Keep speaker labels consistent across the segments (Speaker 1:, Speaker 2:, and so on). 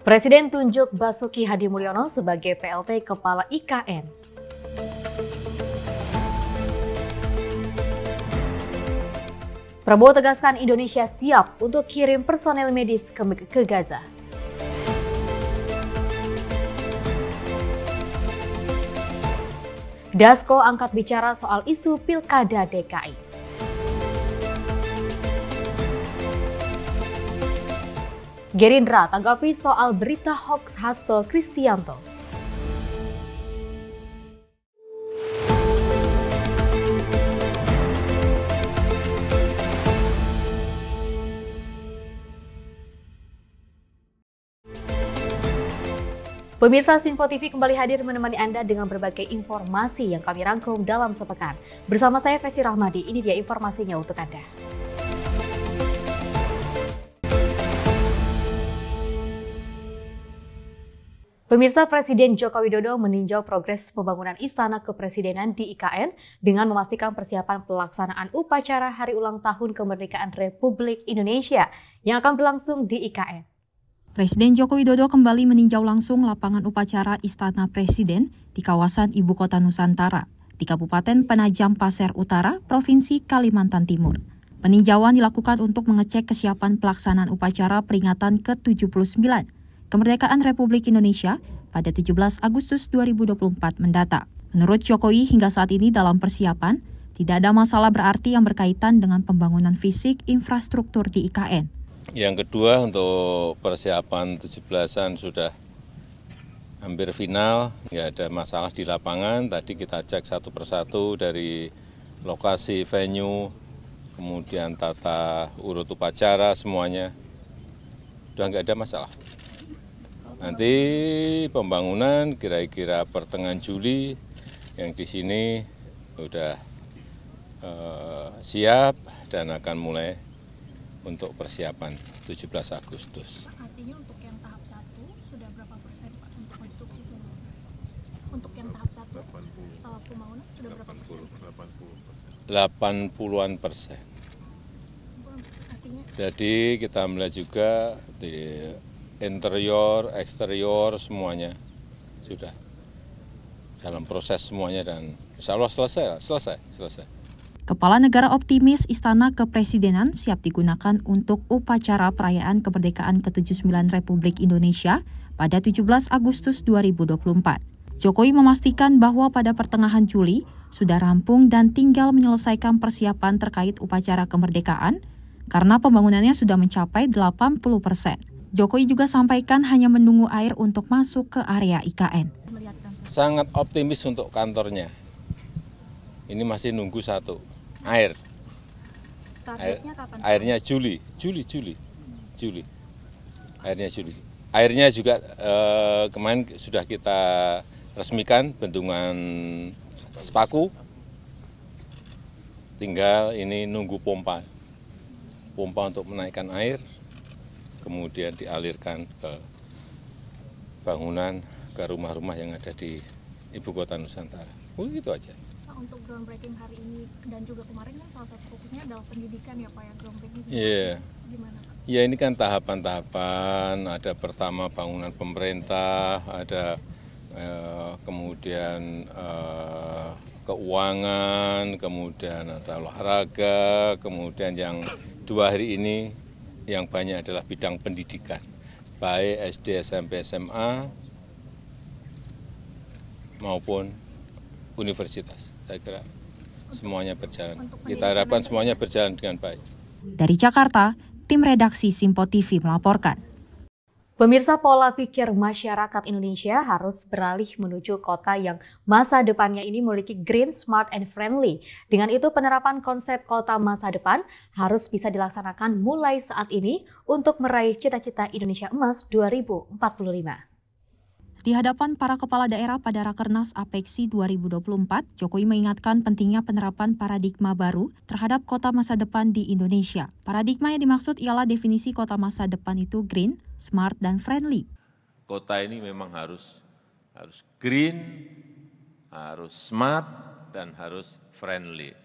Speaker 1: Presiden tunjuk Basuki Hadimulyono sebagai PLT Kepala IKN. Prabowo tegaskan Indonesia siap untuk kirim personel medis ke Gaza. Dasko angkat bicara soal isu Pilkada DKI. Gerindra tanggapi soal berita hoax Hasto Kristianto. Pemirsa Simpo TV kembali hadir menemani Anda dengan berbagai informasi yang kami rangkum dalam sepekan. Bersama saya Fesi Rahmadi, ini dia informasinya untuk Anda. Pemirsa, Presiden Joko Widodo meninjau progres pembangunan Istana Kepresidenan di IKN dengan memastikan persiapan pelaksanaan upacara Hari Ulang Tahun Kemerdekaan Republik Indonesia yang akan berlangsung di IKN.
Speaker 2: Presiden Joko Widodo kembali meninjau langsung lapangan upacara Istana Presiden di kawasan Ibu Kota Nusantara di Kabupaten Penajam Pasir Utara, Provinsi Kalimantan Timur. Peninjauan dilakukan untuk mengecek kesiapan pelaksanaan upacara peringatan ke-79 Kemerdekaan Republik Indonesia pada 17 Agustus 2024 mendatang. Menurut Jokowi, hingga saat ini dalam persiapan, tidak ada masalah berarti yang berkaitan dengan pembangunan fisik infrastruktur di IKN.
Speaker 3: Yang kedua, untuk persiapan 17-an sudah hampir final, nggak ada masalah di lapangan. Tadi kita cek satu persatu dari lokasi venue, kemudian tata urut upacara, semuanya. Sudah nggak ada masalah. Nanti pembangunan kira-kira pertengahan Juli yang di sini sudah siap dan akan mulai untuk persiapan 17 Agustus.
Speaker 4: Artinya untuk yang tahap 1 sudah berapa persen Pak untuk konstruksi semua? Untuk yang tahap 1 pembangunan sudah berapa persen?
Speaker 3: 80-an persen. Jadi kita melihat juga di interior, eksterior, semuanya sudah dalam proses semuanya dan insya Allah selesai.
Speaker 2: Kepala Negara optimis Istana Kepresidenan siap digunakan untuk upacara perayaan kemerdekaan ke-79 Republik Indonesia pada 17 Agustus 2024. Jokowi memastikan bahwa pada pertengahan Juli sudah rampung dan tinggal menyelesaikan persiapan terkait upacara kemerdekaan karena pembangunannya sudah mencapai 80%. Jokowi juga sampaikan hanya menunggu air untuk masuk ke area IKN.
Speaker 3: Sangat optimis untuk kantornya. Ini masih nunggu satu, air.
Speaker 4: Targetnya kapan?
Speaker 3: Airnya Juli. Airnya Juli. Airnya juga kemarin sudah kita resmikan bendungan Sepaku. Tinggal ini nunggu pompa untuk menaikkan air. Kemudian dialirkan ke bangunan, ke rumah-rumah yang ada di Ibu Kota Nusantara. Begitu aja.
Speaker 4: Pak, untuk groundbreaking hari ini dan juga kemarin kan salah satu fokusnya adalah pendidikan ya Pak, ya groundbreaking.
Speaker 3: Iya.
Speaker 4: Gimana Pak?
Speaker 3: Ya ini kan tahapan-tahapan, ada pertama bangunan pemerintah, ada kemudian keuangan, kemudian ada olahraga, kemudian yang 2 hari ini yang banyak adalah bidang pendidikan, baik SD, SMP, SMA, maupun universitas. Saya kira semuanya berjalan. Kita harapkan semuanya berjalan dengan baik.
Speaker 2: Dari Jakarta, tim redaksi Simpo TV melaporkan.
Speaker 1: Pemirsa, pola pikir masyarakat Indonesia harus beralih menuju kota yang masa depannya ini memiliki green, smart, and friendly. Dengan itu, penerapan konsep kota masa depan harus bisa dilaksanakan mulai saat ini untuk meraih cita-cita Indonesia Emas 2045.
Speaker 2: Di hadapan para kepala daerah pada Rakernas APEKSI 2024, Jokowi mengingatkan pentingnya penerapan paradigma baru terhadap kota masa depan di Indonesia. Paradigma yang dimaksud ialah definisi kota masa depan itu green, smart, dan friendly.
Speaker 3: Kota ini memang harus green, harus smart, dan harus friendly.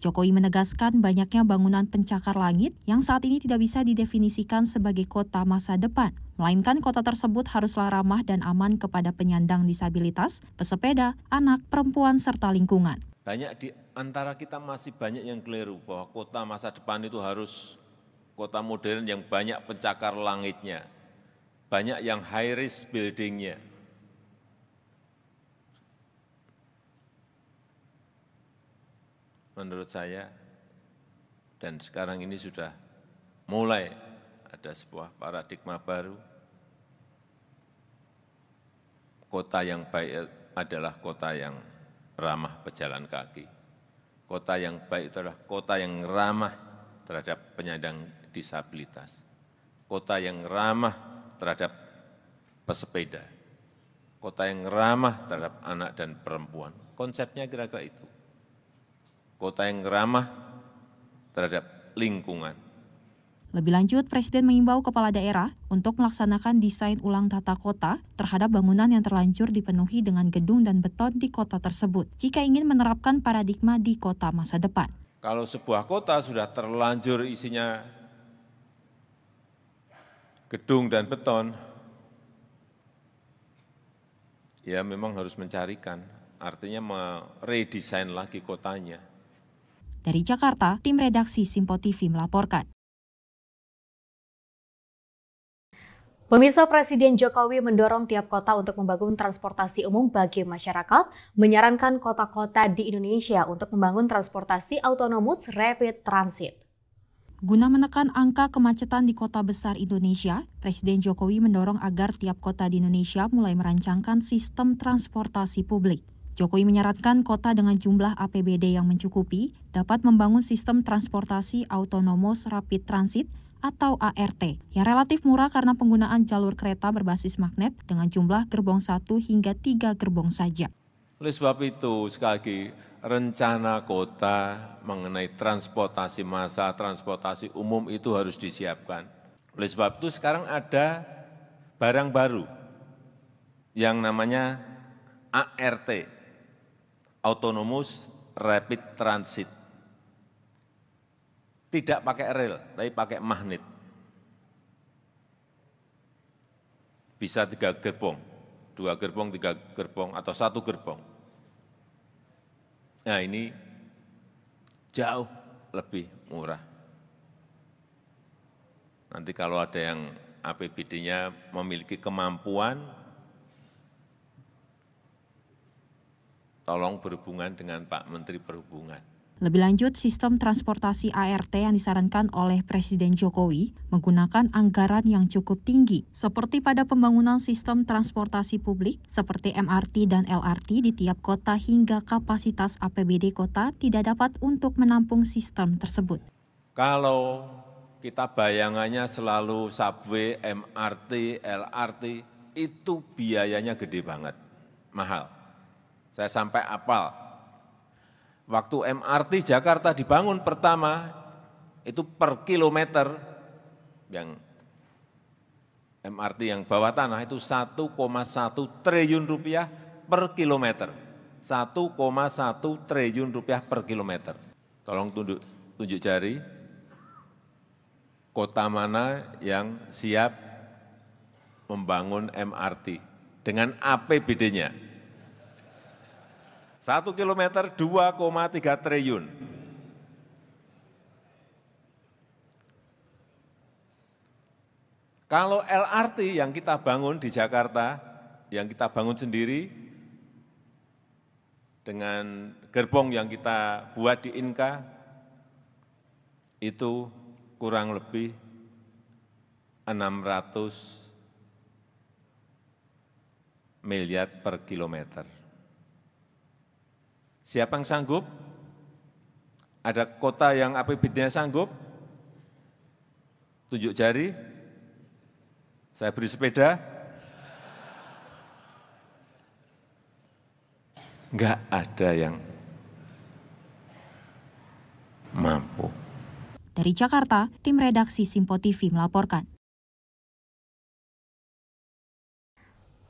Speaker 2: Jokowi menegaskan banyaknya bangunan pencakar langit yang saat ini tidak bisa didefinisikan sebagai kota masa depan. melainkan kota tersebut haruslah ramah dan aman kepada penyandang disabilitas, pesepeda, anak, perempuan, serta lingkungan.
Speaker 5: Banyak di antara kita masih banyak yang keliru bahwa kota masa depan itu harus kota modern yang banyak pencakar langitnya, banyak yang high risk buildingnya. Menurut saya, dan sekarang ini sudah mulai ada sebuah paradigma baru. Kota yang baik adalah kota yang ramah pejalan kaki. Kota yang baik adalah kota yang ramah terhadap penyandang disabilitas. Kota yang ramah terhadap pesepeda. Kota yang ramah terhadap anak dan perempuan. Konsepnya kira-kira itu. Kota yang ramah terhadap lingkungan.
Speaker 2: Lebih lanjut, Presiden mengimbau kepala daerah untuk melaksanakan desain ulang tata kota terhadap bangunan yang terlanjur dipenuhi dengan gedung dan beton di kota tersebut, jika ingin menerapkan paradigma di kota masa depan.
Speaker 5: Kalau sebuah kota sudah terlanjur isinya gedung dan beton, ya memang harus mencarikan, artinya meredesain lagi kotanya.
Speaker 2: Dari Jakarta, tim redaksi Simpo TV melaporkan.
Speaker 1: Pemirsa, Presiden Jokowi mendorong tiap kota untuk membangun transportasi umum bagi masyarakat, menyarankan kota-kota di Indonesia untuk membangun transportasi autonomous rapid transit.
Speaker 2: Guna menekan angka kemacetan di kota besar Indonesia, Presiden Jokowi mendorong agar tiap kota di Indonesia mulai merancangkan sistem transportasi publik. Jokowi menyarankan kota dengan jumlah APBD yang mencukupi dapat membangun sistem transportasi autonomous rapid transit atau ART yang relatif murah karena penggunaan jalur kereta berbasis magnet dengan jumlah gerbong 1 hingga 3 gerbong saja.
Speaker 5: Oleh sebab itu, sekali lagi, rencana kota mengenai transportasi massal, transportasi umum itu harus disiapkan. Oleh sebab itu, sekarang ada barang baru yang namanya ART, Autonomous Rapid Transit. Tidak pakai rel, tapi pakai magnet. Bisa 3 gerbong, 2 gerbong, 3 gerbong, atau 1 gerbong. Nah ini jauh lebih murah. Nanti kalau ada yang APBD-nya memiliki kemampuan, tolong berhubungan dengan Pak Menteri Perhubungan.
Speaker 2: Lebih lanjut, sistem transportasi ART yang disarankan oleh Presiden Jokowi menggunakan anggaran yang cukup tinggi, seperti pada pembangunan sistem transportasi publik seperti MRT dan LRT di tiap kota hingga kapasitas APBD kota tidak dapat untuk menampung sistem tersebut.
Speaker 5: Kalau kita bayangannya selalu subway, MRT, LRT, itu biayanya gede banget, mahal. Saya sampai apal, waktu MRT Jakarta dibangun pertama, itu per kilometer, yang MRT yang bawah tanah itu 1,1 triliun rupiah per kilometer. 1,1 triliun rupiah per kilometer. Tolong tunjuk jari, kota mana yang siap membangun MRT dengan APBD-nya. 1 kilometer 2,3 triliun. Kalau LRT yang kita bangun di Jakarta, yang kita bangun sendiri, dengan gerbong yang kita buat di Inka, itu kurang lebih 600 miliar per kilometer. Siapa yang sanggup? Ada kota yang APBD-nya sanggup? Tunjuk jari. Saya beri sepeda. Enggak ada yang mampu.
Speaker 2: Dari Jakarta, tim redaksi Simpo TV melaporkan.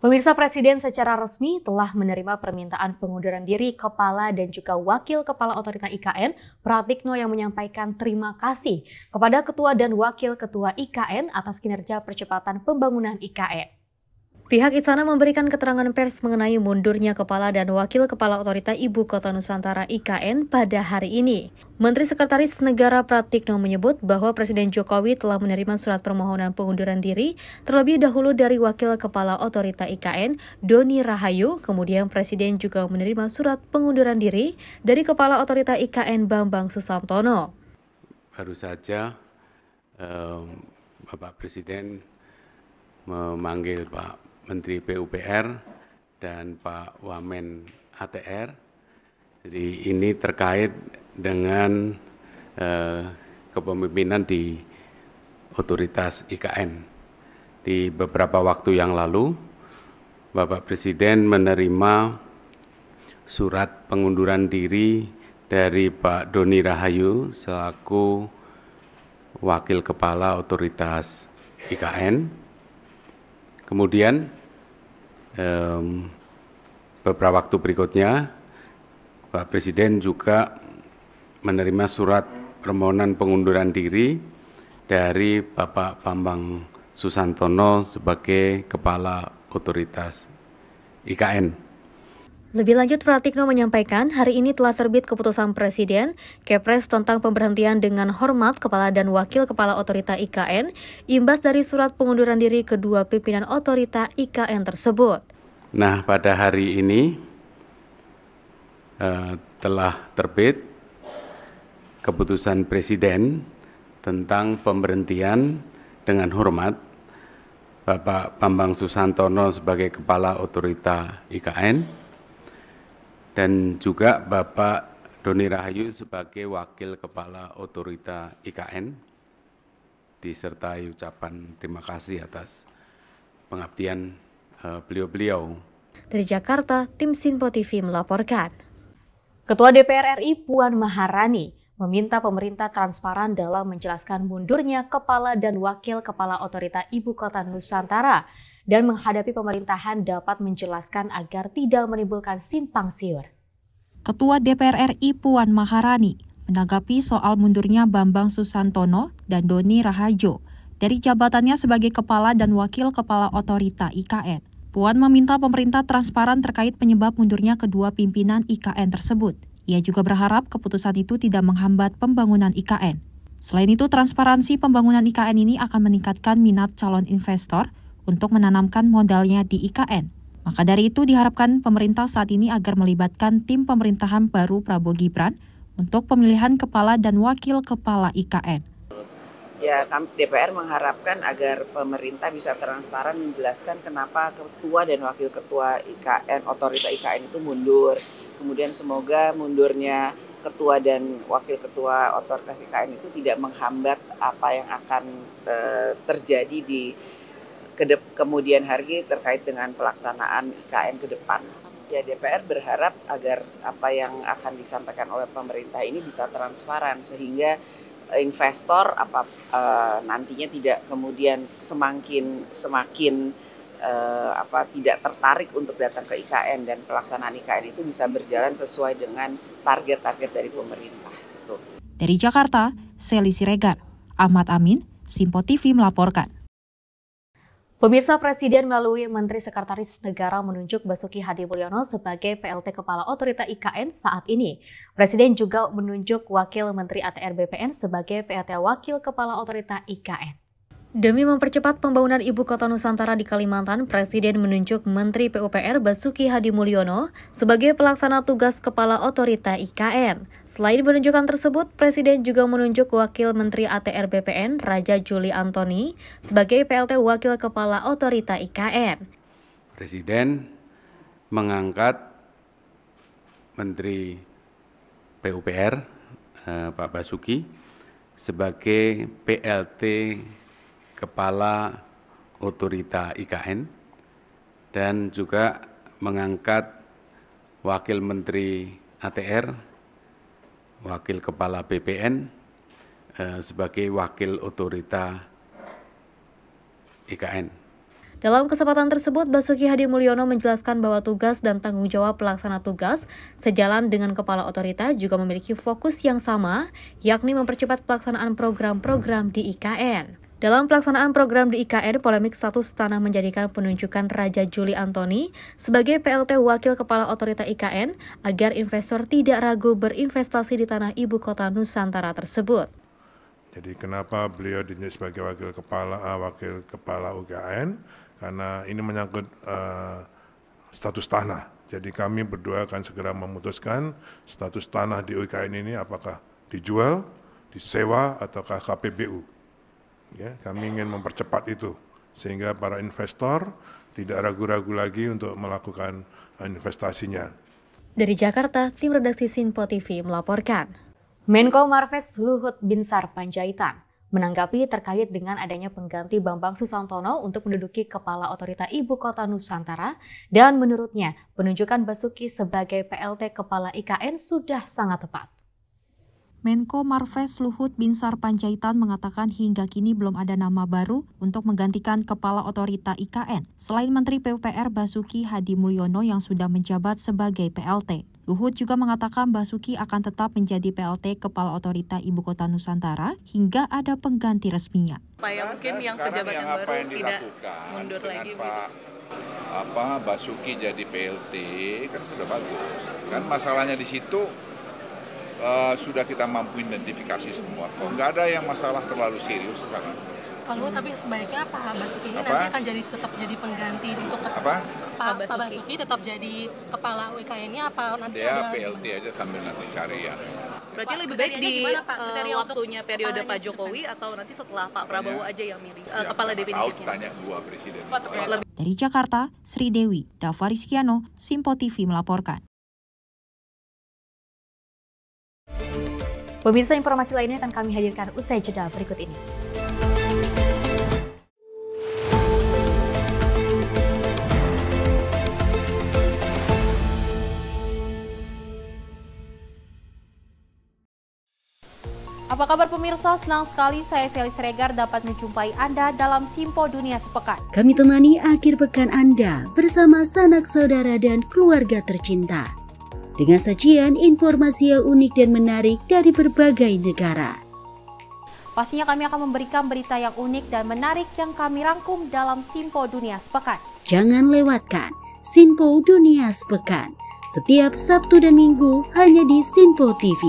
Speaker 1: Pemirsa, Presiden secara resmi telah menerima permintaan pengunduran diri Kepala dan juga Wakil Kepala Otorita IKN, Pratikno, yang menyampaikan terima kasih kepada Ketua dan Wakil Ketua IKN atas kinerja percepatan pembangunan IKN. Pihak Istana memberikan keterangan pers mengenai mundurnya Kepala dan Wakil Kepala Otorita Ibu Kota Nusantara IKN pada hari ini. Menteri Sekretaris Negara Pratikno menyebut bahwa Presiden Jokowi telah menerima surat permohonan pengunduran diri terlebih dahulu dari Wakil Kepala Otorita IKN, Doni Rahayu. Kemudian Presiden juga menerima surat pengunduran diri dari Kepala Otorita IKN, Bambang Susantono.
Speaker 6: Baru saja Bapak Presiden memanggil Pak Menteri PUPR dan Pak Wamen ATR. Jadi ini terkait dengan kepemimpinan di otoritas IKN. Di beberapa waktu yang lalu, Bapak Presiden menerima surat pengunduran diri dari Pak Doni Rahayu selaku Wakil Kepala Otoritas IKN. Kemudian beberapa waktu berikutnya Pak Presiden juga menerima surat permohonan pengunduran diri dari Bapak Bambang Susantono sebagai Kepala Otoritas IKN.
Speaker 1: Lebih lanjut, Pratikno menyampaikan hari ini telah terbit keputusan Presiden Kepres tentang pemberhentian dengan hormat Kepala dan Wakil Kepala Otorita IKN imbas dari surat pengunduran diri kedua pimpinan Otorita IKN tersebut.
Speaker 6: Nah, pada hari ini telah terbit keputusan Presiden tentang pemberhentian dengan hormat Bapak Bambang Susantono sebagai Kepala Otorita IKN dan juga Bapak Doni Rahayu sebagai Wakil Kepala Otorita IKN, disertai ucapan terima kasih atas pengabdian beliau-beliau.
Speaker 1: Dari Jakarta, tim Sinpo TV melaporkan. Ketua DPR RI Puan Maharani meminta pemerintah transparan dalam menjelaskan mundurnya Kepala dan Wakil Kepala Otorita Ibu Kota Nusantara dan menghadapi pemerintahan dapat menjelaskan agar tidak menimbulkan simpang siur.
Speaker 2: Ketua DPR RI Puan Maharani menanggapi soal mundurnya Bambang Susantono dan Doni Rahayu dari jabatannya sebagai Kepala dan Wakil Kepala Otorita IKN. Puan meminta pemerintah transparan terkait penyebab mundurnya kedua pimpinan IKN tersebut. Ia juga berharap keputusan itu tidak menghambat pembangunan IKN. Selain itu, transparansi pembangunan IKN ini akan meningkatkan minat calon investor untuk menanamkan modalnya di IKN. Maka dari itu diharapkan pemerintah saat ini agar melibatkan tim pemerintahan baru Prabowo Gibran untuk pemilihan Kepala dan Wakil Kepala IKN.
Speaker 7: Ya, DPR mengharapkan agar pemerintah bisa transparan menjelaskan kenapa Ketua dan Wakil Ketua IKN, Otorita IKN itu mundur. Kemudian semoga mundurnya Ketua dan Wakil Ketua Otoritas IKN itu tidak menghambat apa yang akan terjadi di kemudian hari terkait dengan pelaksanaan IKN ke depan. Ya, DPR berharap agar apa yang akan disampaikan oleh pemerintah ini bisa transparan sehingga investor nantinya tidak kemudian semakin tidak tertarik untuk datang ke IKN dan pelaksanaan IKN itu bisa berjalan sesuai dengan target-target dari pemerintah. Gitu.
Speaker 2: Dari Jakarta, Seli Siregar, Ahmad Amin, Sinpo TV melaporkan.
Speaker 1: Pemirsa, Presiden melalui Menteri Sekretaris Negara menunjuk Basuki Hadimulyono sebagai PLT Kepala Otorita IKN saat ini. Presiden juga menunjuk Wakil Menteri ATR BPN sebagai PLT Wakil Kepala Otorita IKN. Demi mempercepat pembangunan Ibu Kota Nusantara di Kalimantan, Presiden menunjuk Menteri PUPR Basuki Hadimulyono sebagai pelaksana tugas Kepala Otorita IKN. Selain penunjukan tersebut, Presiden juga menunjuk Wakil Menteri ATR BPN Raja Juli Antoni sebagai PLT Wakil Kepala Otorita IKN.
Speaker 6: Presiden mengangkat Menteri PUPR Pak Basuki sebagai PLT Kepala Otorita IKN dan juga mengangkat Wakil Menteri ATR, Wakil Kepala BPN sebagai Wakil Otorita IKN.
Speaker 1: Dalam kesempatan tersebut, Basuki Hadimulyono menjelaskan bahwa tugas dan tanggung jawab pelaksana tugas sejalan dengan kepala otorita juga memiliki fokus yang sama, yakni mempercepat pelaksanaan program-program di IKN. Dalam pelaksanaan program di IKN, polemik status tanah menjadikan penunjukan Raja Juli Antoni sebagai PLT Wakil Kepala Otorita IKN agar investor tidak ragu berinvestasi di tanah ibu kota Nusantara tersebut.
Speaker 8: Jadi kenapa beliau ditunjuk sebagai wakil kepala UKN? Karena ini menyangkut status tanah. Jadi kami berdua akan segera memutuskan status tanah di UKN ini apakah dijual, disewa, ataukah KPBU. Ya, kami ingin mempercepat itu sehingga para investor tidak ragu-ragu lagi untuk melakukan investasinya.
Speaker 1: Dari Jakarta, tim redaksi Sinpo TV melaporkan. Menko Marves Luhut Binsar Panjaitan menanggapi terkait dengan adanya pengganti Bambang Susantono untuk menduduki Kepala Otorita Ibu Kota Nusantara, dan menurutnya penunjukan Basuki sebagai PLT Kepala IKN sudah sangat tepat.
Speaker 2: Menko Marves Luhut Binsar Panjaitan mengatakan hingga kini belum ada nama baru untuk menggantikan Kepala Otorita IKN, selain Menteri PUPR Basuki Hadimulyono yang sudah menjabat sebagai PLT. Luhut juga mengatakan Basuki akan tetap menjadi PLT Kepala Otorita Ibu Kota Nusantara hingga ada pengganti resminya.
Speaker 9: Supaya mungkin yang pejabat yang baru tidak mundur lagi.
Speaker 10: Pak Basuki jadi PLT kan sudah bagus. Kan masalahnya di situ sudah kita mampu identifikasi semua. Kok nggak ada yang masalah terlalu serius sekarang.
Speaker 4: Pak Luhut, tapi sebaiknya Pak Basuki ini nanti akan tetap jadi pengganti untuk Pak Basuki tetap jadi kepala UKN-nya apa nanti
Speaker 10: dia
Speaker 4: ada
Speaker 10: PLT aja sambil nanti cari ya.
Speaker 9: Berarti lebih baik di waktunya periode Pak Jokowi atau nanti setelah Pak Prabowo aja yang milih kepala definitifnya?
Speaker 10: Tanya dua presiden.
Speaker 2: Dari Jakarta, Sri Dewi, Dava Rizkiano, Sinpo TV melaporkan.
Speaker 1: Pemirsa, informasi lainnya akan kami hadirkan usai jeda berikut ini.
Speaker 11: Apa kabar pemirsa? Senang sekali saya Sally Siregar dapat menjumpai Anda dalam Sinpo Dunia Sepekan.
Speaker 12: Kami temani akhir pekan Anda bersama sanak saudara dan keluarga tercinta. Dengan sajian informasi yang unik dan menarik dari berbagai negara.
Speaker 11: Pastinya kami akan memberikan berita yang unik dan menarik yang kami rangkum dalam Sinpo Dunia Sepekan.
Speaker 12: Jangan lewatkan Sinpo Dunia Sepekan setiap Sabtu dan Minggu hanya di Sinpo TV.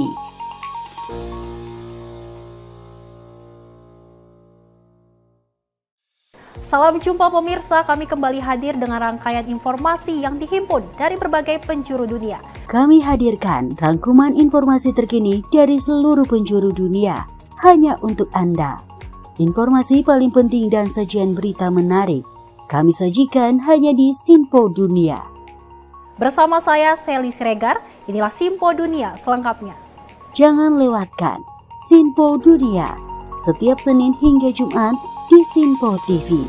Speaker 11: Salam jumpa pemirsa, kami kembali hadir dengan rangkaian informasi yang dihimpun dari berbagai penjuru dunia.
Speaker 12: Kami hadirkan rangkuman informasi terkini dari seluruh penjuru dunia hanya untuk Anda. Informasi paling penting dan sajian berita menarik kami sajikan hanya di Sinpo Dunia.
Speaker 11: Bersama saya Sally Siregar, inilah Sinpo Dunia selengkapnya.
Speaker 12: Jangan lewatkan Sinpo Dunia setiap Senin hingga Jumat di Sinpo TV.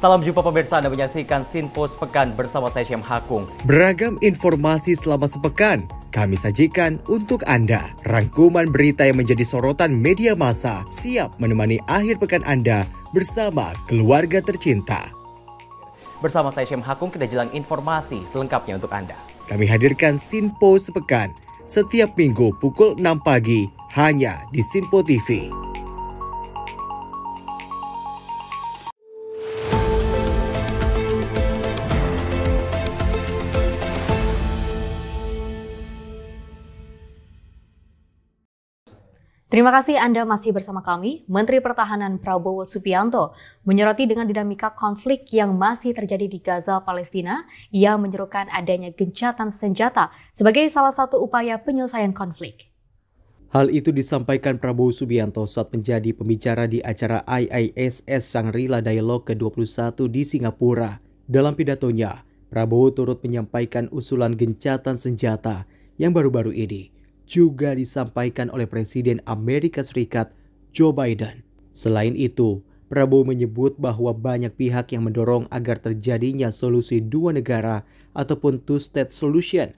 Speaker 13: Salam jumpa pemirsa, Anda menyaksikan Sinpo Sepekan bersama saya Syam Hakung.
Speaker 14: Beragam informasi selama sepekan kami sajikan untuk Anda. Rangkuman berita yang menjadi sorotan media massa siap menemani akhir pekan Anda bersama keluarga tercinta.
Speaker 13: Bersama saya Syam Hakung, kita jelang informasi selengkapnya untuk Anda.
Speaker 14: Kami hadirkan Sinpo Sepekan setiap minggu pukul 6 pagi hanya di Sinpo TV.
Speaker 1: Terima kasih Anda masih bersama kami. Menteri Pertahanan Prabowo Subianto menyoroti dengan dinamika konflik yang masih terjadi di Gaza, Palestina. Ia menyerukan adanya gencatan senjata sebagai salah satu upaya penyelesaian konflik.
Speaker 15: Hal itu disampaikan Prabowo Subianto saat menjadi pembicara di acara IISS Shangri-La Dialogue ke-21 di Singapura. Dalam pidatonya, Prabowo turut menyampaikan usulan gencatan senjata yang baru-baru ini juga disampaikan oleh Presiden Amerika Serikat Joe Biden. Selain itu, Prabowo menyebut bahwa banyak pihak yang mendorong agar terjadinya solusi dua negara ataupun two-state solution.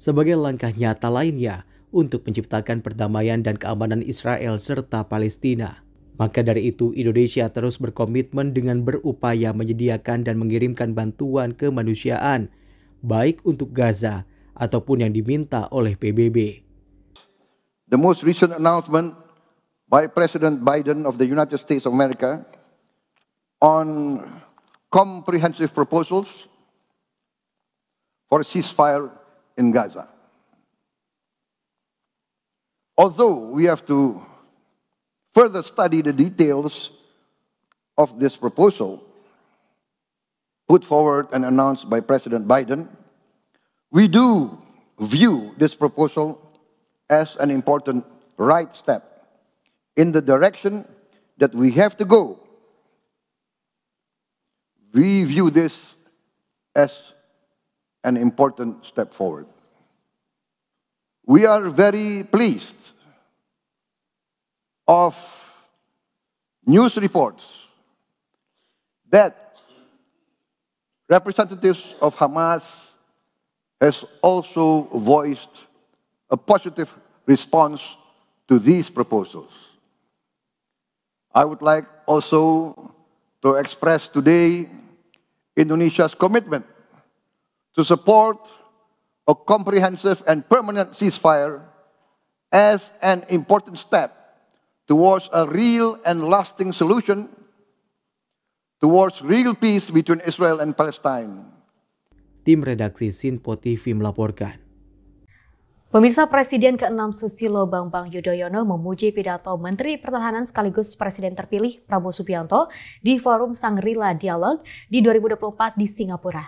Speaker 15: Sebagai langkah nyata lainnya untuk menciptakan perdamaian dan keamanan Israel serta Palestina. Maka dari itu, Indonesia terus berkomitmen dengan berupaya menyediakan dan mengirimkan bantuan kemanusiaan, baik untuk Gaza ataupun yang diminta oleh PBB.
Speaker 16: The most recent announcement by President Biden of the United States of America on comprehensive proposals for a ceasefire in Gaza. Although we have to further study the details of this proposal put forward and announced by President Biden, we do view this proposal as an important right step in the direction that we have to go. We view this as an important step forward. We are very pleased of news reports that representatives of Hamas has also voiced a positive response to these proposals. I would like also to express today Indonesia's commitment to support a comprehensive and permanent ceasefire as an important step towards a real and lasting solution towards real peace between Israel and Palestine.
Speaker 15: Tim redaksi Sinpo TV melaporkan.
Speaker 1: Pemirsa, Presiden ke-6 Susilo Bambang Yudhoyono memuji pidato Menteri Pertahanan sekaligus Presiden terpilih Prabowo Subianto di Forum Shangri-La Dialogue di 2024 di Singapura.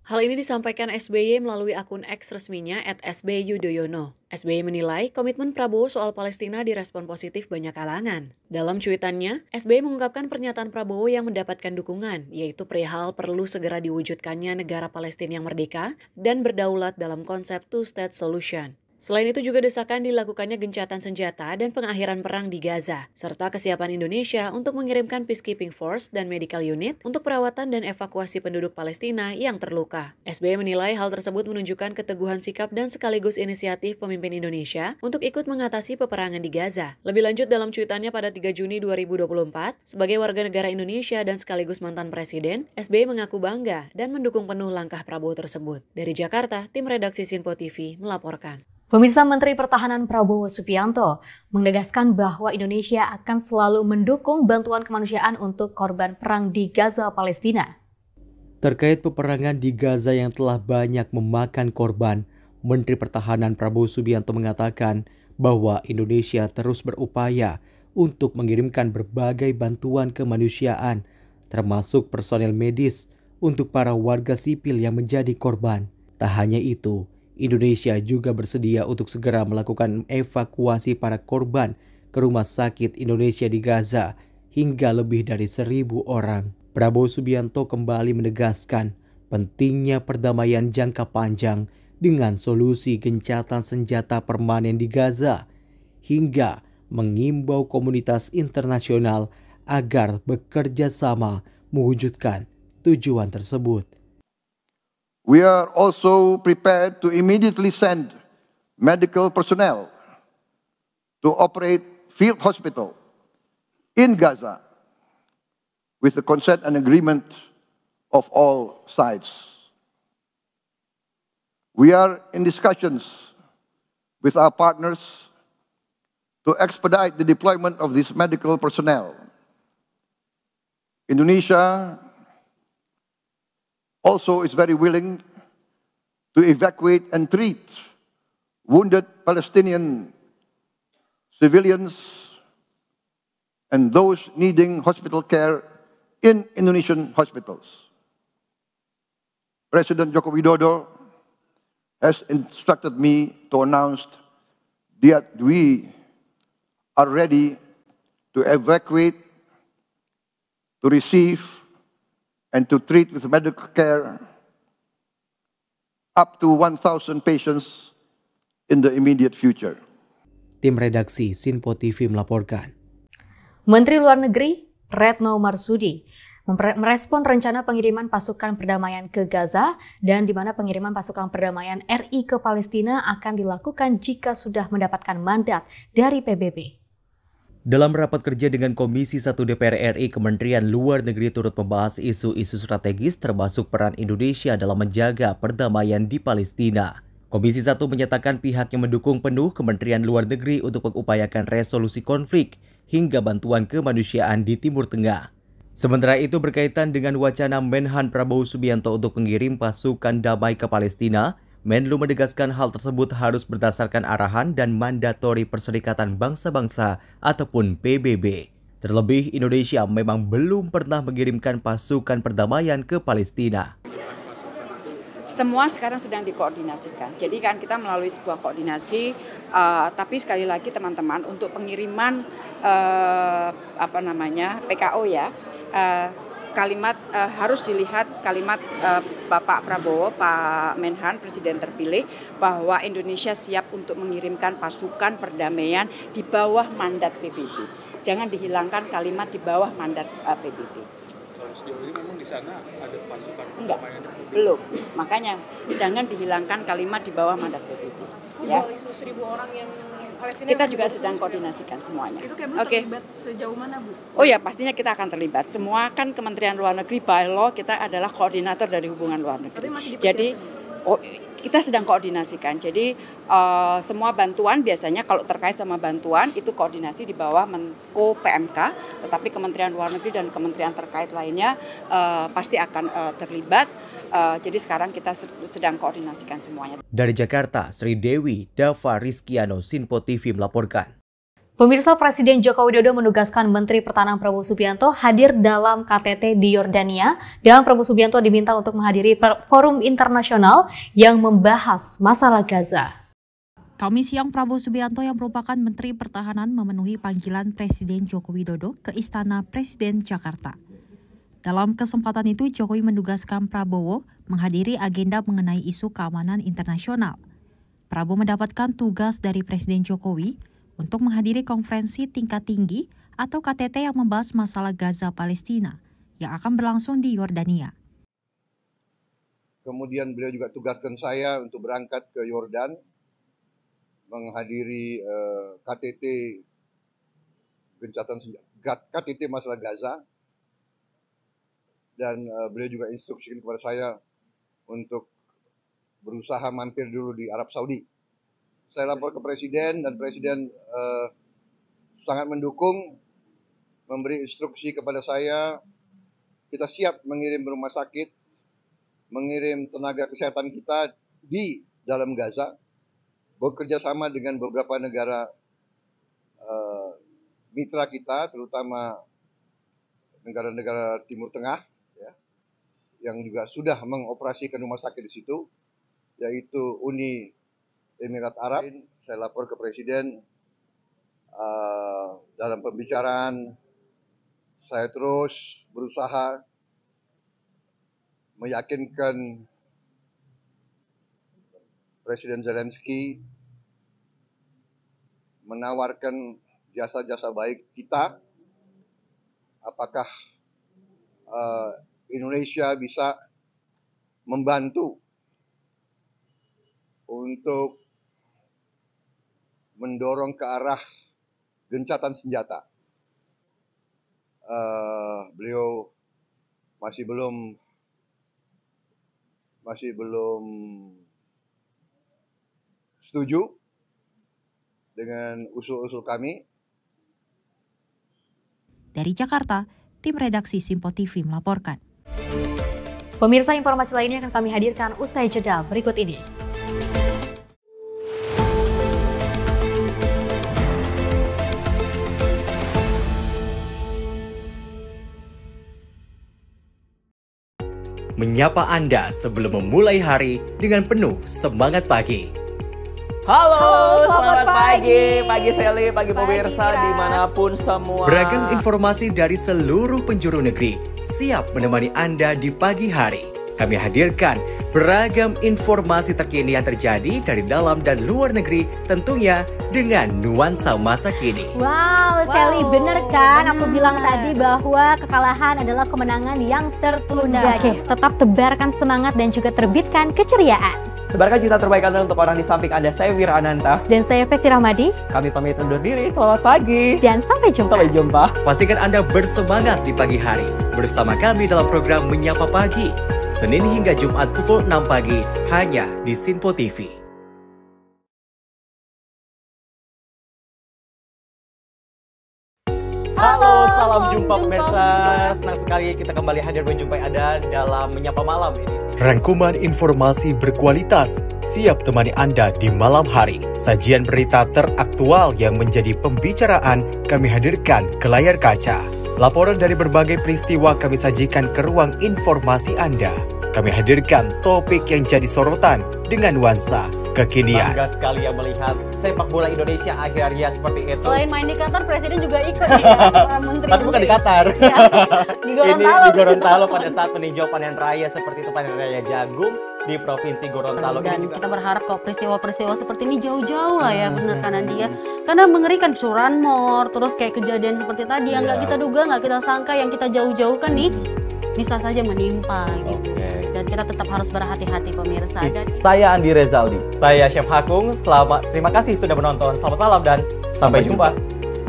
Speaker 17: Hal ini disampaikan SBY melalui akun X resminya @SBYudhoyono. SBY menilai komitmen Prabowo soal Palestina direspon positif banyak kalangan. Dalam cuitannya, SBY mengungkapkan pernyataan Prabowo yang mendapatkan dukungan, yaitu perihal perlu segera diwujudkannya negara Palestina yang merdeka dan berdaulat dalam konsep two-state solution. Selain itu juga desakan dilakukannya gencatan senjata dan pengakhiran perang di Gaza, serta kesiapan Indonesia untuk mengirimkan peacekeeping force dan medical unit untuk perawatan dan evakuasi penduduk Palestina yang terluka. SBY menilai hal tersebut menunjukkan keteguhan sikap dan sekaligus inisiatif pemimpin Indonesia untuk ikut mengatasi peperangan di Gaza. Lebih lanjut dalam cuitannya pada 3 Juni 2024, sebagai warga negara Indonesia dan sekaligus mantan presiden, SBY mengaku bangga dan mendukung penuh langkah Prabowo tersebut. Dari Jakarta, tim redaksi Sinpo TV melaporkan.
Speaker 1: Pemirsa, Menteri Pertahanan Prabowo Subianto menegaskan bahwa Indonesia akan selalu mendukung bantuan kemanusiaan untuk korban perang di Gaza, Palestina.
Speaker 15: Terkait peperangan di Gaza yang telah banyak memakan korban, Menteri Pertahanan Prabowo Subianto mengatakan bahwa Indonesia terus berupaya untuk mengirimkan berbagai bantuan kemanusiaan, termasuk personel medis untuk para warga sipil yang menjadi korban. Tak hanya itu, Indonesia juga bersedia untuk segera melakukan evakuasi para korban ke Rumah Sakit Indonesia di Gaza hingga lebih dari 1.000 orang. Prabowo Subianto kembali menegaskan pentingnya perdamaian jangka panjang dengan solusi gencatan senjata permanen di Gaza hingga mengimbau komunitas internasional agar bekerja sama mewujudkan tujuan tersebut.
Speaker 16: We are also prepared to immediately send medical personnel to operate field hospital in Gaza with the consent and agreement of all sides. We are in discussions with our partners to expedite the deployment of this medical personnel. Indonesia also is very willing to evacuate and treat wounded Palestinian civilians and those needing hospital care in Indonesian hospitals. President Joko Widodo has instructed me to announce that we are ready to evacuate, to receive, and to treat with medical care up to 1,000 patients in the immediate future.
Speaker 15: Tim redaksi Sinpo TV melaporkan.
Speaker 1: Menteri Luar Negeri Retno Marsudi merespon rencana pengiriman pasukan perdamaian ke Gaza dan di mana pengiriman pasukan perdamaian RI ke Palestina akan dilakukan jika sudah mendapatkan mandat dari PBB.
Speaker 15: Dalam rapat kerja dengan Komisi 1 DPR RI, Kementerian Luar Negeri turut membahas isu-isu strategis termasuk peran Indonesia dalam menjaga perdamaian di Palestina. Komisi 1 menyatakan pihaknya mendukung penuh Kementerian Luar Negeri untuk mengupayakan resolusi konflik hingga bantuan kemanusiaan di Timur Tengah. Sementara itu berkaitan dengan wacana Menhan Prabowo Subianto untuk mengirim pasukan damai ke Palestina, Menlu menegaskan hal tersebut harus berdasarkan arahan dan mandatori Perserikatan Bangsa-Bangsa ataupun PBB. Terlebih, Indonesia memang belum pernah mengirimkan pasukan perdamaian ke Palestina.
Speaker 18: Semua sekarang sedang dikoordinasikan. Jadi kan kita melalui sebuah koordinasi, tapi sekali lagi teman-teman untuk pengiriman PKO ya. Kalimat harus dilihat kalimat Bapak Prabowo, Pak Menhan, Presiden terpilih, bahwa Indonesia siap untuk mengirimkan pasukan perdamaian di bawah mandat PBB. Jangan dihilangkan kalimat di bawah mandat PBB.
Speaker 19: Sejauh ini memang di sana ada pasukan
Speaker 18: perdamaian? Belum. Makanya jangan dihilangkan kalimat di bawah mandat PBB.
Speaker 20: Ya. Soal isu 1.000 orang yang Palestina
Speaker 18: kita juga sedang koordinasikan semuanya.
Speaker 20: Itu terlibat sejauh mana, Bu?
Speaker 18: Oh ya, pastinya kita akan terlibat. Semua kan Kementerian Luar Negeri, by law kita adalah koordinator dari hubungan luar negeri. Jadi, kita sedang koordinasikan. Jadi, semua bantuan biasanya kalau terkait sama bantuan itu koordinasi di bawah Menko PMK, tetapi Kementerian Luar Negeri dan kementerian terkait lainnya pasti akan terlibat. Jadi sekarang kita sedang koordinasikan semuanya.
Speaker 15: Dari Jakarta, Sri Dewi Dava Rizkiano, Sinpo TV melaporkan.
Speaker 1: Pemirsa, Presiden Joko Widodo menugaskan Menteri Pertahanan Prabowo Subianto hadir dalam KTT di Yordania dan Prabowo Subianto diminta untuk menghadiri forum internasional yang membahas masalah Gaza.
Speaker 2: Kamis siang, Prabowo Subianto yang merupakan Menteri Pertahanan memenuhi panggilan Presiden Joko Widodo ke Istana Presiden Jakarta. Dalam kesempatan itu, Jokowi menugaskan Prabowo menghadiri agenda mengenai isu keamanan internasional. Prabowo mendapatkan tugas dari Presiden Jokowi untuk menghadiri konferensi tingkat tinggi atau KTT yang membahas masalah Gaza Palestina yang akan berlangsung di Yordania.
Speaker 16: Kemudian beliau juga tugaskan saya untuk berangkat ke Yordan, menghadiri KTT KTT masalah Gaza. Dan beliau juga instruksikan kepada saya untuk berusaha mampir dulu di Arab Saudi. Saya lapor ke Presiden dan Presiden sangat mendukung, memberi instruksi kepada saya. Kita siap mengirim rumah sakit, mengirim tenaga kesehatan kita di dalam Gaza, bekerja sama dengan beberapa negara mitra kita, terutama negara-negara Timur Tengah, yang juga sudah mengoperasikan rumah sakit di situ, yaitu Uni Emirat Arab. Saya lapor ke Presiden, dalam pembicaraan saya terus berusaha meyakinkan Presiden Zelensky menawarkan jasa-jasa baik kita, apakah Indonesia bisa membantu untuk mendorong ke arah gencatan senjata. Beliau masih belum setuju dengan usul-usul kami.
Speaker 2: Dari Jakarta, tim redaksi Sinpo TV melaporkan.
Speaker 1: Pemirsa, informasi lainnya akan kami hadirkan usai jeda berikut ini.
Speaker 14: Menyapa Anda sebelum memulai hari dengan penuh semangat pagi.
Speaker 13: Halo, selamat pagi. Pagi Sally, pagi pemirsa dimanapun semua.
Speaker 14: Beragam informasi dari seluruh penjuru negeri siap menemani Anda di pagi hari. Kami hadirkan Beragam informasi terkini yang terjadi dari dalam dan luar negeri tentunya dengan nuansa masa kini.
Speaker 1: Wow, Sally, bener kan? Aku bilang tadi bahwa kekalahan adalah kemenangan yang tertunda. Oke, tetap tebarkan semangat dan juga terbitkan keceriaan.
Speaker 13: Sebarkan cinta terbaik Anda untuk orang di samping Anda. Saya Wira Ananta.
Speaker 1: Dan saya Festi Rahmadi.
Speaker 13: Kami pamit undur diri. Selamat pagi.
Speaker 1: Dan sampai jumpa.
Speaker 13: Sampai jumpa.
Speaker 14: Pastikan Anda bersemangat di pagi hari bersama kami dalam program Menyapa Pagi. Senin hingga Jumat pukul 6 pagi hanya di Sinpo TV.
Speaker 13: Halo, salam jumpa pemirsa. Senang sekali kita kembali hadir menjumpai Anda dalam Menyapa Malam ini.
Speaker 14: Rangkuman informasi berkualitas siap temani Anda di malam hari. Sajian berita teraktual yang menjadi pembicaraan kami hadirkan ke layar kaca. Laporan dari berbagai peristiwa kami sajikan ke ruang informasi Anda. Kami hadirkan topik yang jadi sorotan dengan nuansa kekinian.
Speaker 13: Bangga sekali yang melihat sepak bola Indonesia akhir-akhirnya seperti itu.
Speaker 20: Selain main di Qatar, Presiden juga ikut ya, para menteri.
Speaker 13: Tapi bukan di Qatar.
Speaker 20: Ya, di Gorontalo.
Speaker 13: Ini di Gorontalo pada saat meninjau panen raya seperti itu, panen raya jagung di Provinsi Gorontalo.
Speaker 20: Dan kita berharap kok peristiwa-peristiwa seperti ini jauh-jauh lah ya, bener kan Andia? Karena mengerikan curanmor, terus kayak kejadian seperti tadi yang nggak kita duga, nggak kita sangka, yang kita jauh-jauhkan nih bisa saja menimpa gitu. Dan kita tetap harus berhati-hati pemirsa. Dan
Speaker 13: saya Andi Rezaldi, saya Chef Hakung. Terima kasih sudah menonton. Selamat malam dan sampai jumpa.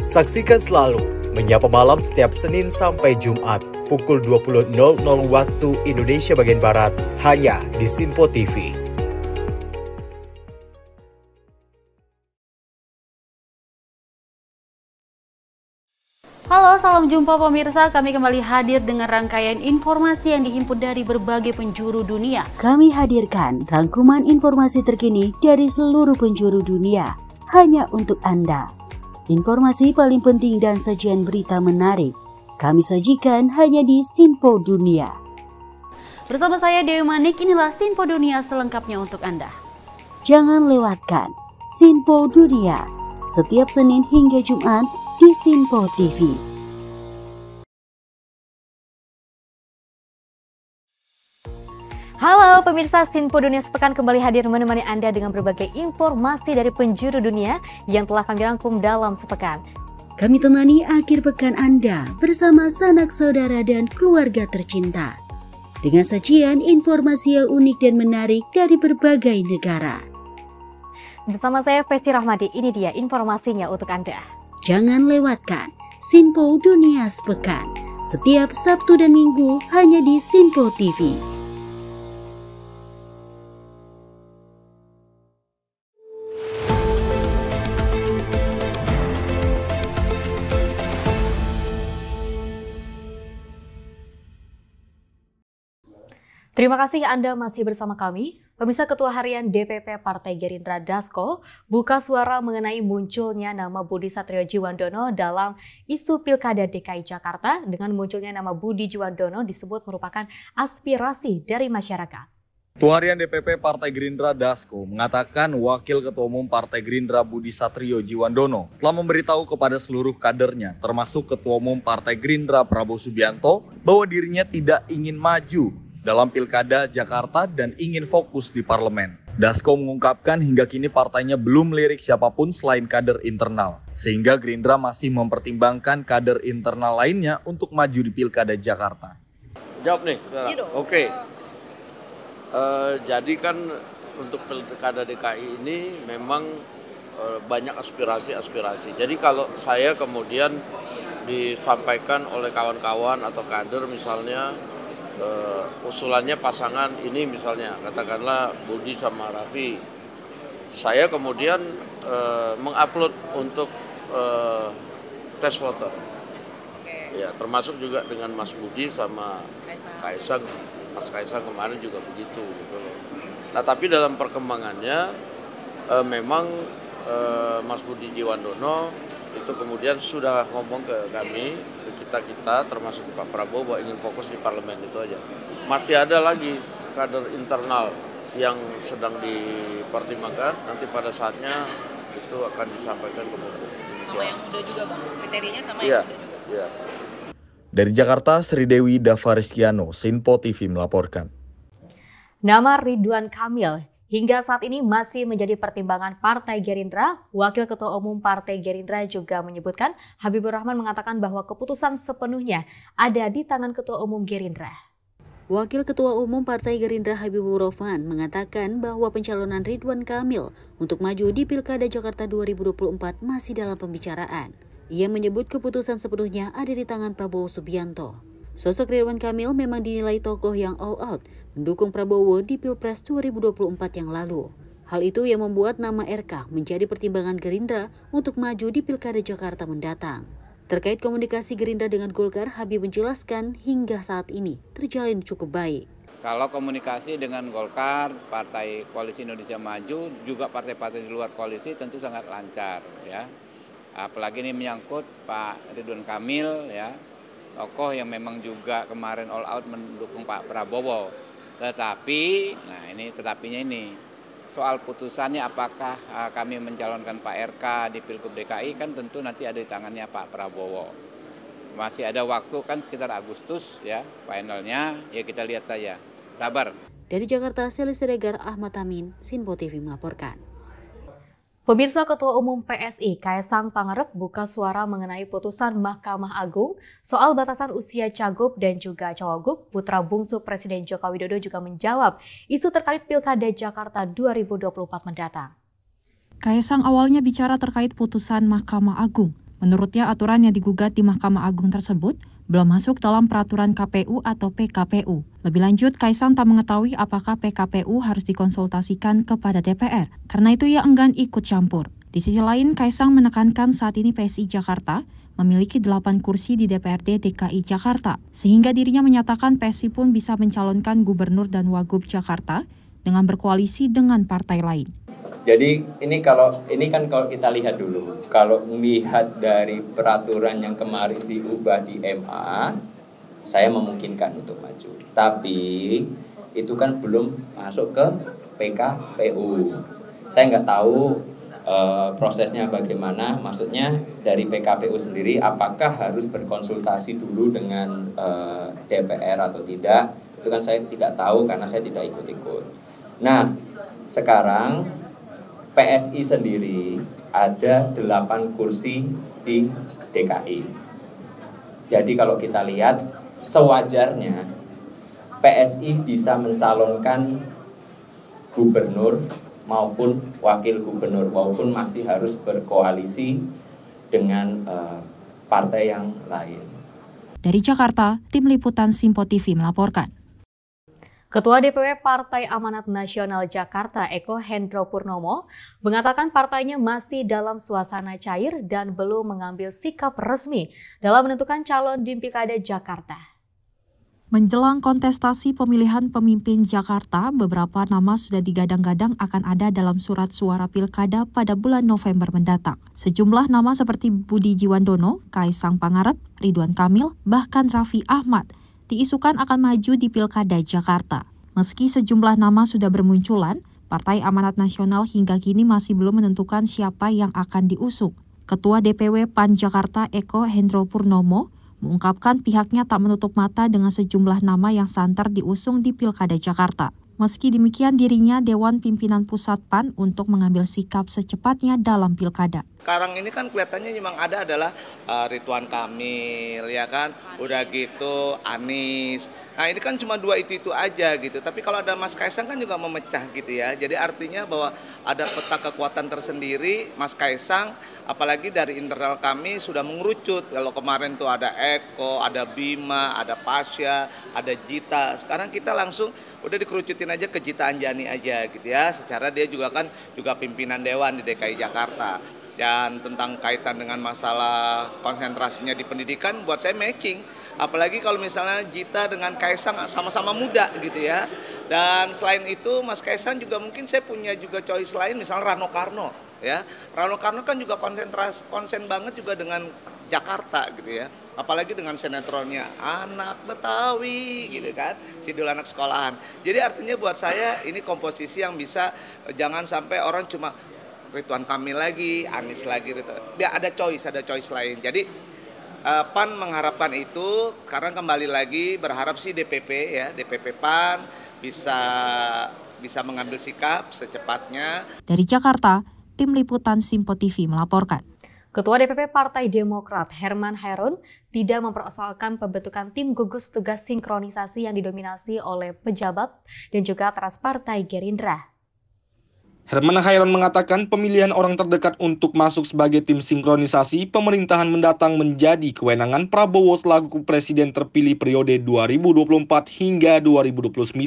Speaker 14: Saksikan selalu Menyapa Malam setiap Senin sampai Jumat pukul 20.00 waktu Indonesia bagian Barat hanya di Sinpo TV.
Speaker 20: halo, salam jumpa pemirsa. Kami kembali hadir dengan rangkaian informasi yang dihimpun dari berbagai penjuru dunia.
Speaker 12: Kami hadirkan rangkuman informasi terkini dari seluruh penjuru dunia hanya untuk Anda. Informasi paling penting dan sajian berita menarik kami sajikan hanya di Sinpo Dunia.
Speaker 20: Bersama saya Dewi Manik, inilah Sinpo Dunia selengkapnya untuk Anda.
Speaker 12: Jangan lewatkan Sinpo Dunia setiap Senin hingga Jumat di Sinpo TV.
Speaker 1: Halo pemirsa, Sinpo Dunia Sepekan kembali hadir menemani Anda dengan berbagai informasi dari penjuru dunia yang telah kami rangkum dalam sepekan.
Speaker 12: Kami temani akhir pekan Anda bersama sanak saudara dan keluarga tercinta. Dengan sajian informasi yang unik dan menarik dari berbagai negara.
Speaker 1: Bersama saya Festi Rahmadi, ini dia informasinya untuk Anda.
Speaker 12: Jangan lewatkan Sinpo Dunia Sepekan setiap Sabtu dan Minggu hanya di Sinpo TV.
Speaker 1: Terima kasih Anda masih bersama kami. Pemirsa, Ketua Harian DPP Partai Gerindra Dasko buka suara mengenai munculnya nama Budi Satrio Djiwandono dalam isu Pilkada DKI Jakarta. Dengan munculnya nama Budi Djiwandono disebut merupakan aspirasi dari masyarakat.
Speaker 21: Ketua Harian DPP Partai Gerindra Dasko mengatakan Wakil Ketua Umum Partai Gerindra Budi Satrio Djiwandono telah memberitahu kepada seluruh kadernya, termasuk Ketua Umum Partai Gerindra Prabowo Subianto, bahwa dirinya tidak ingin maju dalam Pilkada Jakarta dan ingin fokus di parlemen. Dasko mengungkapkan hingga kini partainya belum melirik siapapun selain kader internal, sehingga Gerindra masih mempertimbangkan kader internal lainnya untuk maju di Pilkada Jakarta.
Speaker 22: Jawab nih, oke. Jadi kan untuk Pilkada DKI ini memang banyak aspirasi. Jadi kalau saya kemudian disampaikan oleh kawan-kawan atau kader misalnya, usulannya pasangan ini misalnya, katakanlah Budi sama Raffi, saya kemudian mengupload untuk tes voter. Ya, termasuk juga dengan Mas Budi sama Kaisang. Mas Kaisang kemarin juga begitu gitu loh. Nah, tapi dalam perkembangannya memang Mas Budi Djiwandono itu kemudian sudah ngomong ke kami, kita termasuk Pak Prabowo, bahwa ingin fokus di parlemen, itu aja. Masih ada lagi kader internal yang sedang dipertimbangkan, nanti pada saatnya itu akan disampaikan ke publik.
Speaker 9: Sama yang muda juga Bang, kriterianya sama
Speaker 21: yang
Speaker 9: muda juga.
Speaker 21: Iya. Dari Jakarta, Sri Dewi Davaristiano, Sinpo TV melaporkan.
Speaker 1: Nama Ridwan Kamil hingga saat ini masih menjadi pertimbangan Partai Gerindra. Wakil Ketua Umum Partai Gerindra juga menyebutkan Habibur Rahman mengatakan bahwa keputusan sepenuhnya ada di tangan Ketua Umum Gerindra.
Speaker 20: Wakil Ketua Umum Partai Gerindra Habibur Rahman mengatakan bahwa pencalonan Ridwan Kamil untuk maju di Pilkada Jakarta 2024 masih dalam pembicaraan. Ia menyebut keputusan sepenuhnya ada di tangan Prabowo Subianto. Sosok Ridwan Kamil memang dinilai tokoh yang all out mendukung Prabowo di Pilpres 2024 yang lalu. Hal itu yang membuat nama RK menjadi pertimbangan Gerindra untuk maju di Pilkada Jakarta mendatang. Terkait komunikasi Gerindra dengan Golkar, Habib menjelaskan hingga saat ini terjalin cukup baik.
Speaker 3: Kalau komunikasi dengan Golkar, Partai Koalisi Indonesia Maju, juga partai-partai di luar koalisi tentu sangat lancar, ya. Apalagi ini menyangkut Pak Ridwan Kamil, ya, tokoh yang memang juga kemarin all out mendukung Pak Prabowo. Tetapi, nah ini tetapinya ini, soal putusannya apakah kami mencalonkan Pak RK di Pilgub DKI kan tentu nanti ada di tangannya Pak Prabowo. Masih ada waktu kan sekitar Agustus ya finalnya, ya kita lihat saja. Sabar.
Speaker 20: Dari Jakarta, Seli Siregar, Ahmad Amin, Sinpo TV melaporkan.
Speaker 1: Pemirsa, Ketua Umum PSI Kaesang Pangarep buka suara mengenai putusan Mahkamah Agung soal batasan usia cagup dan juga cawagup. Putra bungsu Presiden Joko Widodo juga menjawab isu terkait Pilkada Jakarta 2024 mendatang.
Speaker 2: Kaesang awalnya bicara terkait putusan Mahkamah Agung. Menurutnya aturan yang digugat di Mahkamah Agung tersebut belum masuk dalam peraturan KPU atau PKPU. Lebih lanjut, Kaesang tak mengetahui apakah PKPU harus dikonsultasikan kepada DPR. Karena itu ia enggan ikut campur. Di sisi lain, Kaesang menekankan saat ini PSI Jakarta memiliki 8 kursi di DPRD DKI Jakarta. Sehingga dirinya menyatakan PSI pun bisa mencalonkan gubernur dan wagub Jakarta dengan berkoalisi dengan partai lain.
Speaker 5: Jadi ini kan kalau kita lihat dulu, kalau melihat dari peraturan yang kemarin diubah di MA, saya memungkinkan untuk maju. Tapi itu kan belum masuk ke PKPU. Saya nggak tahu prosesnya bagaimana, maksudnya dari PKPU sendiri apakah harus berkonsultasi dulu dengan DPR atau tidak, itu kan saya tidak tahu karena saya tidak ikut-ikut. Nah, sekarang PSI sendiri ada 8 kursi di DKI. Jadi kalau kita lihat sewajarnya PSI bisa mencalonkan gubernur maupun wakil gubernur walaupun masih harus berkoalisi dengan partai yang lain.
Speaker 2: Dari Jakarta, Tim Liputan Sinpo TV melaporkan.
Speaker 1: Ketua DPW Partai Amanat Nasional Jakarta, Eko Hendro Purnomo, mengatakan partainya masih dalam suasana cair dan belum mengambil sikap resmi dalam menentukan calon di Pilkada Jakarta.
Speaker 2: Menjelang kontestasi pemilihan pemimpin Jakarta, beberapa nama sudah digadang-gadang akan ada dalam surat suara Pilkada pada bulan November mendatang. Sejumlah nama seperti Budi Jiwandono, Kaesang Pangarep, Ridwan Kamil, bahkan Raffi Ahmad diisukan akan maju di Pilkada Jakarta. Meski sejumlah nama sudah bermunculan, Partai Amanat Nasional hingga kini masih belum menentukan siapa yang akan diusung. Ketua DPW PAN Jakarta Eko Hendro Purnomo mengungkapkan pihaknya tak menutup mata dengan sejumlah nama yang santer diusung di Pilkada Jakarta. Meski demikian, dirinya Dewan Pimpinan Pusat PAN untuk mengambil sikap secepatnya dalam Pilkada.
Speaker 23: Sekarang ini kan kelihatannya memang ada adalah Ridwan Kamil, ya kan, udah gitu Anies. Nah ini kan cuma 2 itu aja gitu. Tapi kalau ada Mas Kaesang kan juga memecah gitu ya. Jadi artinya bahwa ada peta kekuatan tersendiri Mas Kaesang, apalagi dari internal kami sudah mengerucut. Kalau kemarin tuh ada Eko, ada Bima, ada Pasya, ada Jita. Sekarang kita langsung udah dikerucutin aja ke Jita Anjani aja gitu ya. Secara dia juga kan juga pimpinan dewan di DKI Jakarta. Dan tentang kaitan dengan masalah konsentrasinya di pendidikan buat saya matching. Apalagi kalau misalnya Jita dengan Kaesang sama-sama muda gitu ya. Dan selain itu Mas Kaesang juga mungkin saya punya juga choice lain, misalnya Rano Karno ya. Rano Karno kan juga konsen banget juga dengan Jakarta gitu ya. Apalagi dengan sinetronnya Anak Betawi gitu kan, Sidul Anak Sekolahan. Jadi artinya buat saya ini komposisi yang bisa, jangan sampai orang cuma Ridwan Kamil lagi, Anies lagi, biar ada choice lain. Jadi PAN mengharapkan itu, karena kembali lagi berharap sih DPP ya, DPP PAN bisa mengambil sikap secepatnya.
Speaker 2: Dari Jakarta, Tim Liputan Simpo TV melaporkan.
Speaker 1: Ketua DPP Partai Demokrat Herman Hairun tidak mempersoalkan pembentukan tim gugus tugas sinkronisasi yang didominasi oleh pejabat dan juga teras Partai Gerindra.
Speaker 6: Herman Hairun mengatakan pemilihan orang terdekat untuk masuk sebagai tim sinkronisasi pemerintahan mendatang menjadi kewenangan Prabowo selaku presiden terpilih periode 2024 hingga 2029.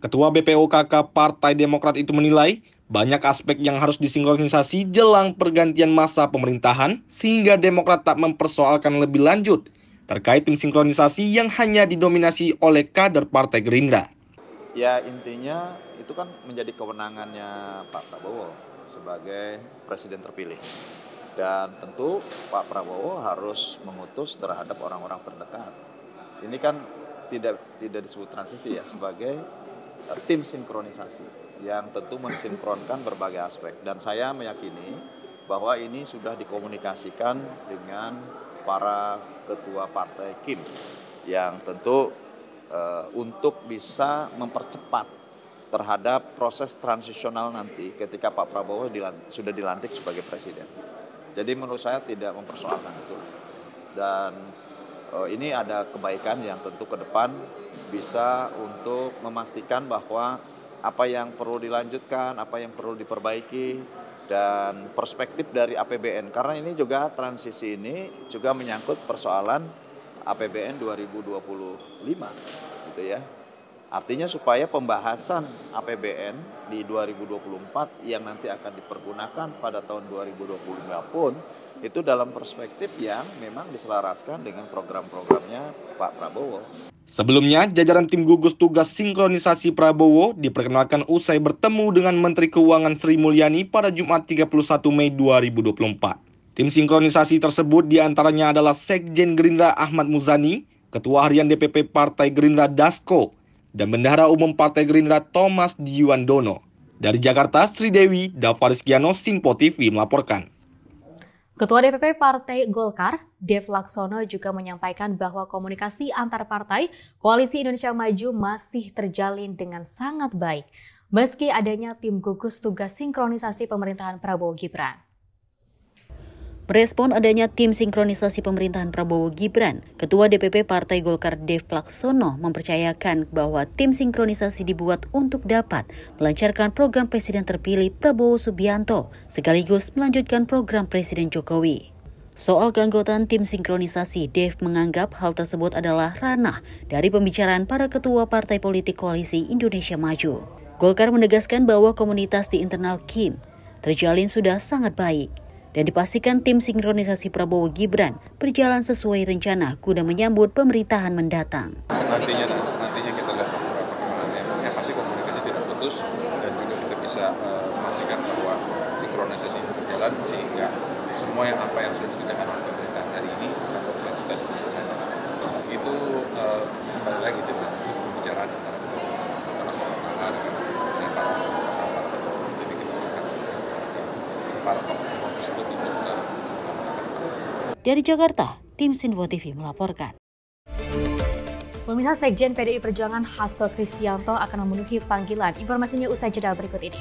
Speaker 6: Ketua BPOKK Partai Demokrat itu menilai banyak aspek yang harus disinkronisasi jelang pergantian masa pemerintahan sehingga Demokrat tak mempersoalkan lebih lanjut terkait tim sinkronisasi yang hanya didominasi oleh kader Partai Gerindra.
Speaker 7: Ya intinya itu kan menjadi kewenangannya Pak Prabowo sebagai presiden terpilih. Dan tentu Pak Prabowo harus mengutus terhadap orang-orang terdekat. Ini kan tidak disebut transisi ya, sebagai tim sinkronisasi yang tentu mensinkronkan berbagai aspek. Dan saya meyakini bahwa ini sudah dikomunikasikan dengan para ketua partai KIM yang tentu untuk bisa mempercepat terhadap proses transisional nanti ketika Pak Prabowo sudah dilantik sebagai presiden. Jadi menurut saya tidak mempersoalkan itu. Dan ini ada kebaikan yang tentu ke depan bisa untuk memastikan bahwa apa yang perlu dilanjutkan, apa yang perlu diperbaiki, dan perspektif dari APBN. Karena ini juga transisi ini juga menyangkut persoalan APBN 2025 gitu ya. Artinya supaya pembahasan APBN di 2024 yang nanti akan dipergunakan pada tahun 2025 pun itu dalam perspektif yang memang diselaraskan dengan program-programnya Pak Prabowo.
Speaker 6: Sebelumnya, jajaran tim gugus tugas sinkronisasi Prabowo diperkenalkan usai bertemu dengan Menteri Keuangan Sri Mulyani pada Jumat 31 Mei 2024. Tim sinkronisasi tersebut diantaranya adalah Sekjen Gerindra Ahmad Muzani, Ketua Harian DPP Partai Gerindra Dasko, dan Bendahara Umum Partai Gerindra Thomas Jiwandono. Dari Jakarta, Sri Dewi, Davarisgiano, Simpo TV melaporkan.
Speaker 1: Ketua DPP Partai Golkar, Dev Laksono juga menyampaikan bahwa komunikasi antar partai Koalisi Indonesia Maju masih terjalin dengan sangat baik, meski adanya tim gugus tugas sinkronisasi pemerintahan Prabowo Gibran.
Speaker 12: Merespon adanya tim sinkronisasi pemerintahan Prabowo Gibran, Ketua DPP Partai Golkar Dev Laksono mempercayakan bahwa tim sinkronisasi dibuat untuk dapat melancarkan program Presiden terpilih Prabowo Subianto, sekaligus melanjutkan program Presiden Jokowi. Soal keanggotaan tim sinkronisasi, Dev menganggap hal tersebut adalah ranah dari pembicaraan para ketua partai politik Koalisi Indonesia Maju. Golkar menegaskan bahwa komunitas di internal KIM terjalin sudah sangat baik, dan dipastikan tim sinkronisasi Prabowo Gibran berjalan sesuai rencana guna menyambut pemerintahan mendatang.
Speaker 8: Nantinya kita lihat perkembangannya, yang pasti komunikasi tidak putus dan juga kita bisa memastikan bahwa sinkronisasi ini berjalan sehingga semua yang sudah dikerjakan oleh pemerintah hari ini dapat dilanjutkan di sana. Itu kembali lagi saya bilang pembicaraan antara dengan para jadi kita siapkan para
Speaker 12: Dari Jakarta, Tim Simpo TV melaporkan.
Speaker 1: Pemirsa, Sekjen PDI Perjuangan Hasto Kristianto akan memenuhi panggilan. Informasinya usai jeda berikut ini.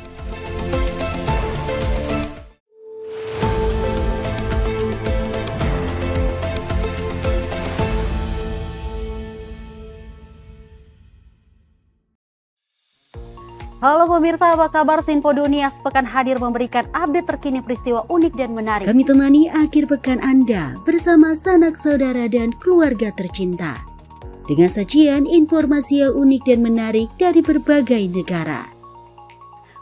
Speaker 11: Halo pemirsa, apa kabar? Simpo Dunia sepekan hadir memberikan update terkini peristiwa unik dan menarik.
Speaker 12: Kami temani akhir pekan Anda bersama sanak saudara dan keluarga tercinta, dengan sajian informasi yang unik dan menarik dari berbagai negara.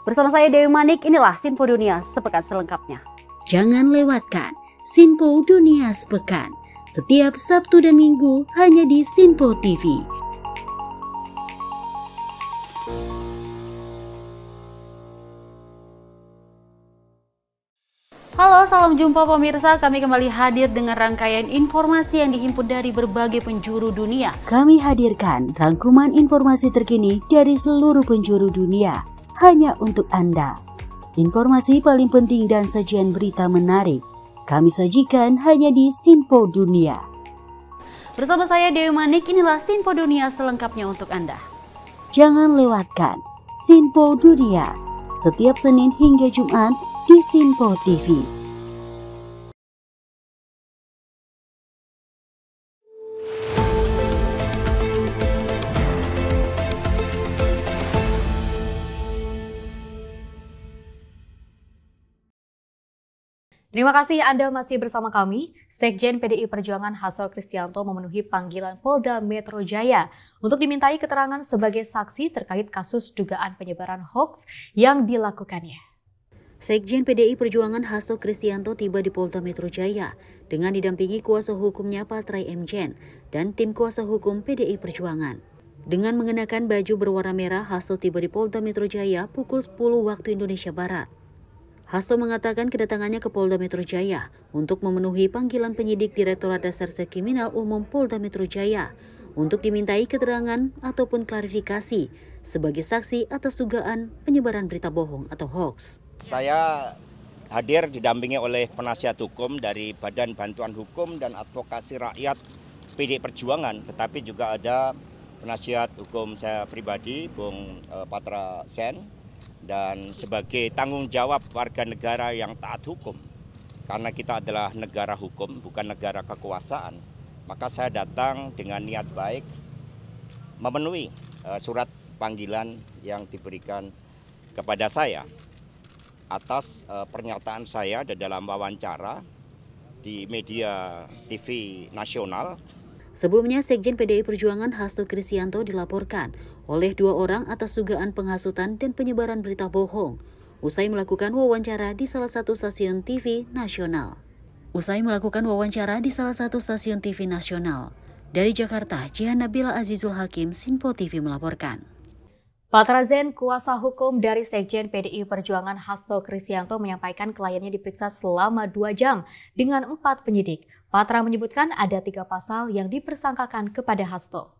Speaker 11: Bersama saya Dewi Manik, inilah Simpo Dunia sepekan selengkapnya.
Speaker 12: Jangan lewatkan Simpo Dunia sepekan setiap Sabtu dan Minggu hanya di Simpo TV.
Speaker 11: Halo, salam jumpa pemirsa. Kami kembali hadir dengan rangkaian informasi yang dihimpun dari berbagai penjuru dunia.
Speaker 12: Kami hadirkan rangkuman informasi terkini dari seluruh penjuru dunia hanya untuk Anda. Informasi paling penting dan sajian berita menarik kami sajikan hanya di Simpo Dunia.
Speaker 11: Bersama saya Dewi Manik, inilah Simpo Dunia selengkapnya untuk Anda.
Speaker 12: Jangan lewatkan Sinpo Dunia setiap Senin hingga Jumat di Sinpo TV.
Speaker 1: Terima kasih Anda masih bersama kami. Sekjen PDI Perjuangan Hasto Kristianto memenuhi panggilan Polda Metro Jaya untuk dimintai keterangan sebagai saksi terkait kasus dugaan penyebaran hoaks yang dilakukannya.
Speaker 12: Sekjen PDI Perjuangan Hasto Kristianto tiba di Polda Metro Jaya dengan didampingi kuasa hukumnya Patrai M.Jen dan tim kuasa hukum PDI Perjuangan. Dengan mengenakan baju berwarna merah, Hasto tiba di Polda Metro Jaya pukul 10 waktu Indonesia Barat. Hasto mengatakan kedatangannya ke Polda Metro Jaya untuk memenuhi panggilan penyidik Direktorat Reserse Kriminal Umum Polda Metro Jaya untuk dimintai keterangan ataupun klarifikasi sebagai saksi atas dugaan penyebaran berita bohong atau hoax.
Speaker 4: Saya hadir didampingi oleh penasihat hukum dari Badan Bantuan Hukum dan Advokasi Rakyat PDI Perjuangan, tetapi juga ada penasihat hukum saya pribadi, Bung Patra Sen, dan sebagai tanggung jawab warga negara yang taat hukum, karena kita adalah negara hukum, bukan negara kekuasaan, maka saya datang dengan niat baik memenuhi surat panggilan yang diberikan kepada saya atas pernyataan saya dalam wawancara di media TV nasional.
Speaker 12: Sebelumnya, Sekjen PDI Perjuangan Hasto Kristianto dilaporkan oleh 2 orang atas dugaan penghasutan dan penyebaran berita bohong usai melakukan wawancara di salah satu stasiun TV nasional. Dari Jakarta, Jihan Nabila Azizul Hakim, Sinpo TV melaporkan.
Speaker 1: Patra Zen, kuasa hukum dari Sekjen PDI Perjuangan Hasto Kristianto menyampaikan kliennya diperiksa selama 2 jam dengan 4 penyidik. Patra menyebutkan ada 3 pasal yang dipersangkakan kepada Hasto.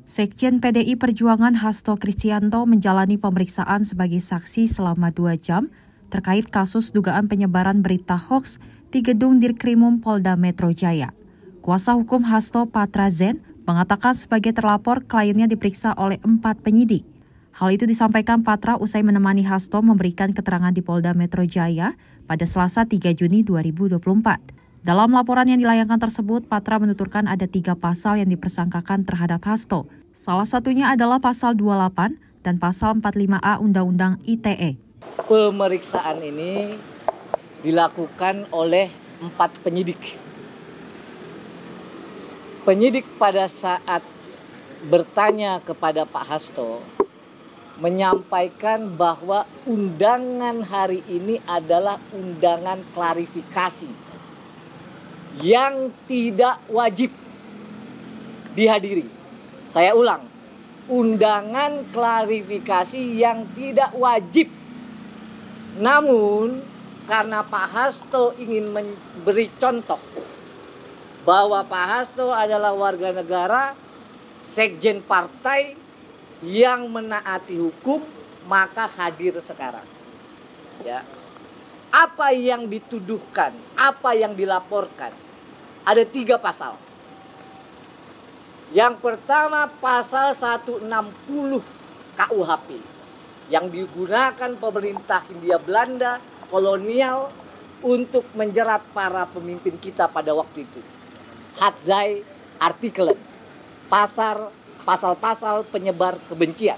Speaker 2: Sekjen PDI Perjuangan Hasto Kristianto menjalani pemeriksaan sebagai saksi selama 2 jam terkait kasus dugaan penyebaran berita hoaks di gedung Dirkrimum Polda Metro Jaya. Kuasa hukum Hasto, Patra Zen, mengatakan sebagai terlapor kliennya diperiksa oleh 4 penyidik. Hal itu disampaikan Patra usai menemani Hasto memberikan keterangan di Polda Metro Jaya pada Selasa 3 Juni 2024. Dalam laporan yang dilayangkan tersebut, Patra menuturkan ada 3 pasal yang dipersangkakan terhadap Hasto. Salah satunya adalah pasal 28 dan pasal 45A Undang-Undang ITE.
Speaker 10: Pemeriksaan ini dilakukan oleh 4 penyidik. Penyidik pada saat bertanya kepada Pak Hasto menyampaikan bahwa undangan hari ini adalah undangan klarifikasi yang tidak wajib dihadiri. Saya ulang, undangan klarifikasi yang tidak wajib. Namun karena Pak Hasto ingin memberi contoh bahwa Pak Hasto adalah warga negara, sekjen partai yang menaati hukum, maka hadir sekarang. Ya. Apa yang dituduhkan, apa yang dilaporkan, ada 3 pasal. Yang pertama pasal 160 KUHP yang digunakan pemerintah Hindia Belanda kolonial untuk menjerat para pemimpin kita pada waktu itu. Hatzai Artikelen, pasal-pasal penyebar kebencian.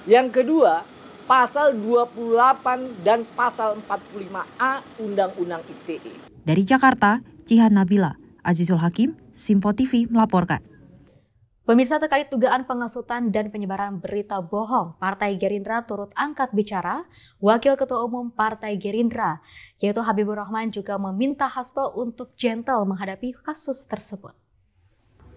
Speaker 10: Yang kedua, pasal 28 dan pasal 45A Undang-Undang ITE.
Speaker 2: Dari Jakarta, Jihan Nabila Azizul Hakim, Sinpo TV melaporkan.
Speaker 1: Pemirsa, terkait dugaan penghasutan dan penyebaran berita bohong, Partai Gerindra turut angkat bicara. Wakil Ketua Umum Partai Gerindra, yaitu Habibur Rahman, juga meminta Hasto untuk gentle menghadapi kasus tersebut.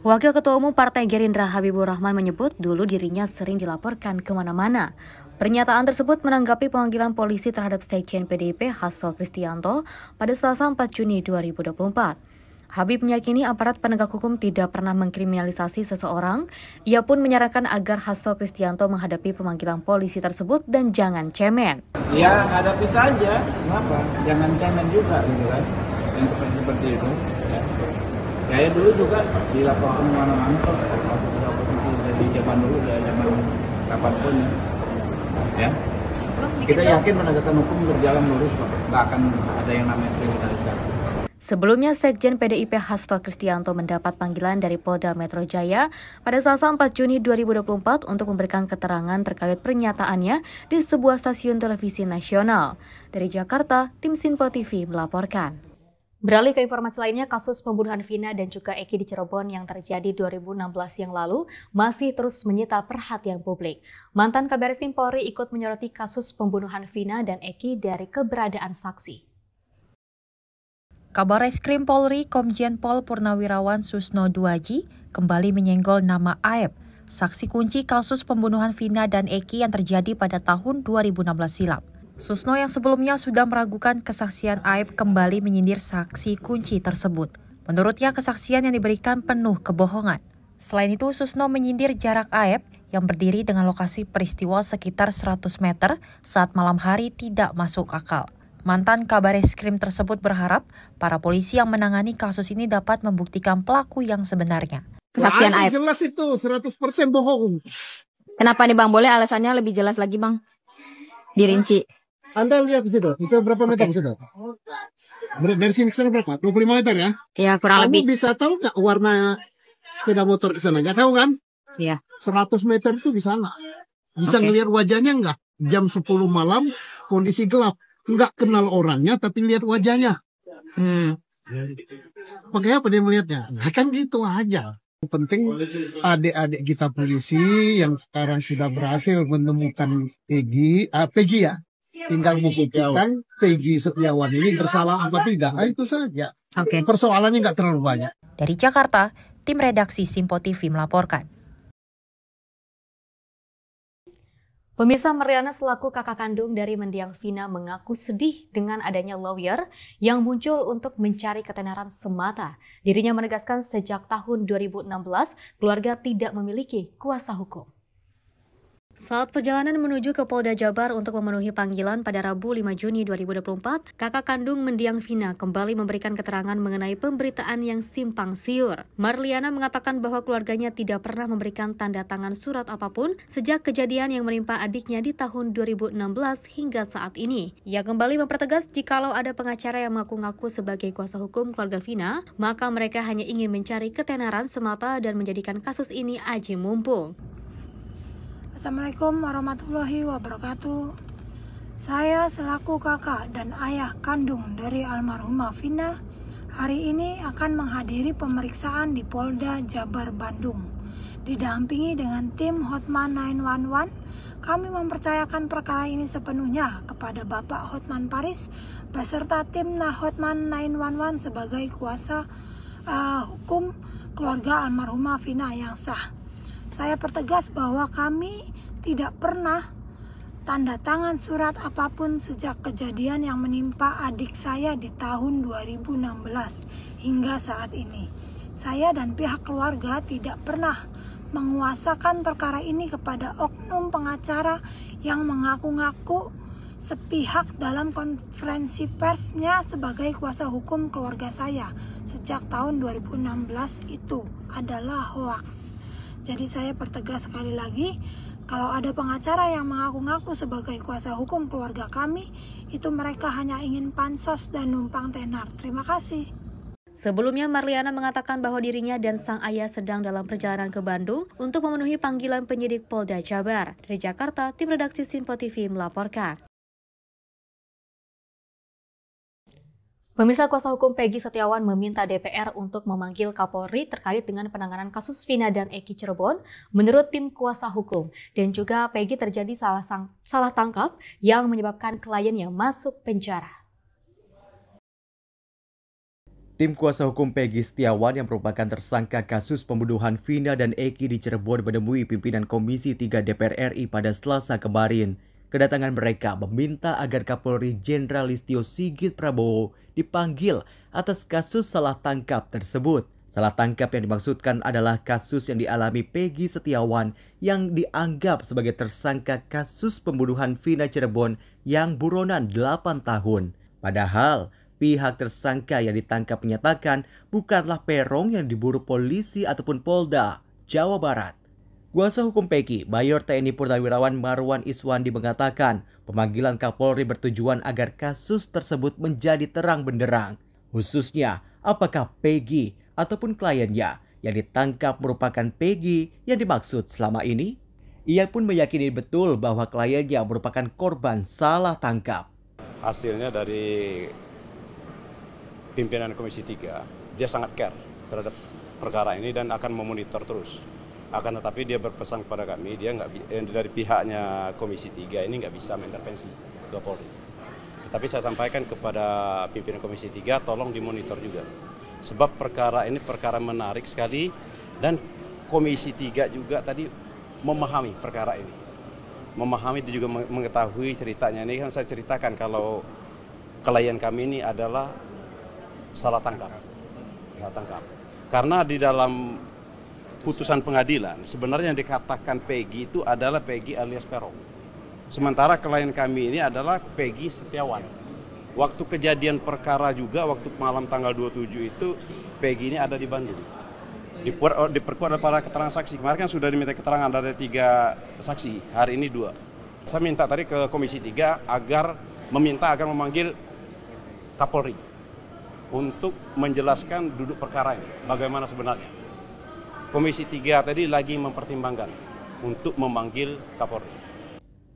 Speaker 1: Wakil Ketua Umum Partai Gerindra Habibur Rahman menyebut dulu dirinya sering dilaporkan kemana-mana. Pernyataan tersebut menanggapi pemanggilan polisi terhadap Sekjen PDIP Hasto Kristianto pada Selasa 4 Juni 2024. Habib meyakini aparat penegak hukum tidak pernah mengkriminalisasi seseorang. Ia pun menyarankan agar Hasto Kristianto menghadapi pemanggilan polisi tersebut dan jangan cemen.
Speaker 3: Ya, hadapi saja. Kenapa? Jangan cemen juga, gitu kan? Yang seperti itu. Ya, dulu juga dilaporkan kemana-mana kok waktu oposisi.
Speaker 17: dari zaman dulu, dari zaman kapanpun ya. Kita yakin penegakan hukum berjalan lurus kok, nggak akan ada yang namanya kriminalisasi.
Speaker 1: Sebelumnya, Sekjen PDIP Hasto Kristianto mendapat panggilan dari Polda Metro Jaya pada Selasa 4 Juni 2024 untuk memberikan keterangan terkait pernyataannya di sebuah stasiun televisi nasional. Dari Jakarta, tim Sinpo TV melaporkan. Beralih ke informasi lainnya, kasus pembunuhan Vina dan juga Eki di Cirebon yang terjadi 2016 yang lalu masih terus menyita perhatian publik. Mantan Kabariskim Polri ikut menyoroti kasus pembunuhan Vina dan Eki dari keberadaan saksi.
Speaker 2: Kabareskrim Polri Komjen Pol Purnawirawan Susno Duaji kembali menyenggol nama Aep, saksi kunci kasus pembunuhan Vina dan Eki yang terjadi pada tahun 2016 silam. Susno yang sebelumnya sudah meragukan kesaksian Aep kembali menyindir saksi kunci tersebut. Menurutnya kesaksian yang diberikan penuh kebohongan. Selain itu Susno menyindir jarak Aep yang berdiri dengan lokasi peristiwa sekitar 100 meter saat malam hari tidak masuk akal. Mantan Kabareskrim tersebut berharap para polisi yang menangani kasus ini dapat membuktikan pelaku yang sebenarnya.
Speaker 18: Kesaksian Aep.
Speaker 19: Jelas itu 100% bohong.
Speaker 18: Kenapa nih Bang? Boleh alasannya lebih jelas lagi Bang? Dirinci.
Speaker 19: Anda lihat di situ, itu berapa meter di situ? Dari sini ke sana berapa? 25 meter ya?
Speaker 18: Iya, kurang lebih.
Speaker 19: Kamu bisa tahu nggak warna sepeda motor ke sana? Nggak tahu kan?
Speaker 18: Iya.
Speaker 19: 100 meter itu di sana. Bisa ngelihat wajahnya nggak? Jam 10 malam, kondisi gelap. Nggak kenal orangnya, tapi lihat wajahnya. Pakai apa dia melihatnya? Nah, kan gitu aja. Yang penting adik-adik kita polisi yang sekarang sudah berhasil menemukan Peggy ya. Tinggal membuktikan Peggy Setiawan ini bersalah apa tidak. Nah, itu saja. Persoalannya nggak terlalu banyak.
Speaker 2: Dari Jakarta, tim redaksi Sinpo TV melaporkan.
Speaker 1: Pemirsa, Mariana selaku kakak kandung dari mendiang Vina mengaku sedih dengan adanya lawyer yang muncul untuk mencari ketenaran semata. Dirinya menegaskan sejak tahun 2016 keluarga tidak memiliki kuasa hukum. Saat perjalanan menuju ke Polda Jabar untuk memenuhi panggilan pada Rabu 5 Juni 2024, kakak kandung mendiang Vina kembali memberikan keterangan mengenai pemberitaan yang simpang siur. Marliana mengatakan bahwa keluarganya tidak pernah memberikan tanda tangan surat apapun sejak kejadian yang menimpa adiknya di tahun 2016 hingga saat ini. Ia kembali mempertegas jikalau ada pengacara yang mengaku-ngaku sebagai kuasa hukum keluarga Vina, maka mereka hanya ingin mencari ketenaran semata dan menjadikan kasus ini aji mumpung.
Speaker 24: Assalamualaikum warahmatullahi wabarakatuh. Saya selaku kakak dan ayah kandung dari almarhumah Vina hari ini akan menghadiri pemeriksaan di Polda Jabar Bandung. Didampingi dengan tim Hotman 911, kami mempercayakan perkara ini sepenuhnya kepada Bapak Hotman Paris beserta tim Hotman 911 sebagai kuasa hukum keluarga almarhumah Vina yang sah. Saya pertegas bahwa kami tidak pernah tanda tangan surat apapun sejak kejadian yang menimpa adik saya di tahun 2016 hingga saat ini. Saya dan pihak keluarga tidak pernah menguasakan perkara ini kepada oknum pengacara yang mengaku-ngaku sepihak dalam konferensi persnya sebagai kuasa hukum keluarga saya sejak tahun 2016 itu adalah hoaks. Jadi saya pertegas sekali lagi, kalau ada pengacara yang mengaku-ngaku sebagai kuasa hukum keluarga kami, itu mereka hanya ingin pansos dan numpang tenar. Terima kasih.
Speaker 1: Sebelumnya, Marliana mengatakan bahwa dirinya dan sang ayah sedang dalam perjalanan ke Bandung untuk memenuhi panggilan penyidik Polda Jabar. Dari Jakarta, tim redaksi Sinpo TV melaporkan. Pemirsa, kuasa hukum Peggy Setiawan meminta DPR untuk memanggil Kapolri terkait dengan penanganan kasus Vina dan Eki Cirebon menurut tim kuasa hukum. Dan juga Peggy terjadi salah tangkap yang menyebabkan kliennya masuk penjara.
Speaker 15: Tim kuasa hukum Peggy Setiawan yang merupakan tersangka kasus pembunuhan Vina dan Eki di Cirebon menemui pimpinan Komisi 3 DPR RI pada Selasa kemarin. Kedatangan mereka meminta agar Kapolri Jenderal Listio Sigit Prabowo dipanggil atas kasus salah tangkap tersebut. Salah tangkap yang dimaksudkan adalah kasus yang dialami Peggy Setiawan yang dianggap sebagai tersangka kasus pembunuhan Vina Cirebon yang buronan 8 tahun. Padahal pihak tersangka yang ditangkap menyatakan bukanlah Peron yang diburu polisi ataupun Polda Jawa Barat. Kuasa hukum Peggy, Mayor TNI Purnawirawan Marwan Iswandi mengatakan pemanggilan Kapolri bertujuan agar kasus tersebut menjadi terang benderang. Khususnya, apakah Peggy ataupun kliennya yang ditangkap merupakan Peggy yang dimaksud selama ini? Ia pun meyakini betul bahwa kliennya merupakan korban salah tangkap.
Speaker 13: Hasilnya dari pimpinan Komisi 3, dia sangat care terhadap perkara ini dan akan memonitor terus. Akan tetapi dia berpesan kepada kami, dia dari pihaknya Komisi 3 ini nggak bisa mengintervensi ke Polri. Tapi saya sampaikan kepada pimpinan Komisi 3, tolong dimonitor juga. Sebab perkara ini perkara menarik sekali dan Komisi 3 juga tadi memahami perkara ini. Memahami dia juga mengetahui ceritanya. Ini kan saya ceritakan kalau klien kami ini adalah salah tangkap. Karena di dalam putusan pengadilan, sebenarnya yang dikatakan Peggy itu adalah Peggy alias Peron. Sementara klien kami ini adalah Peggy Setiawan. Waktu kejadian perkara juga, waktu malam tanggal 27 itu, Peggy ini ada di Bandung. Diperkuat para keterangan saksi. Kemarin kan sudah diminta keterangan ada 3 saksi, hari ini 2. Saya minta tadi ke Komisi 3 agar memanggil Kapolri untuk menjelaskan duduk perkara ini, bagaimana sebenarnya. Komisi 3 tadi lagi mempertimbangkan untuk memanggil Kapolri.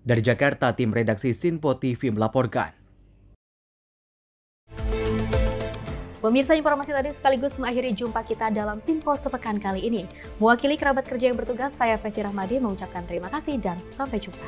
Speaker 15: Dari Jakarta, tim redaksi Sinpo TV melaporkan.
Speaker 1: Pemirsa, informasi tadi sekaligus mengakhiri jumpa kita dalam Sinpo sepekan kali ini. Mewakili kerabat kerja yang bertugas, saya Fesi Rahmadi mengucapkan terima kasih dan sampai jumpa.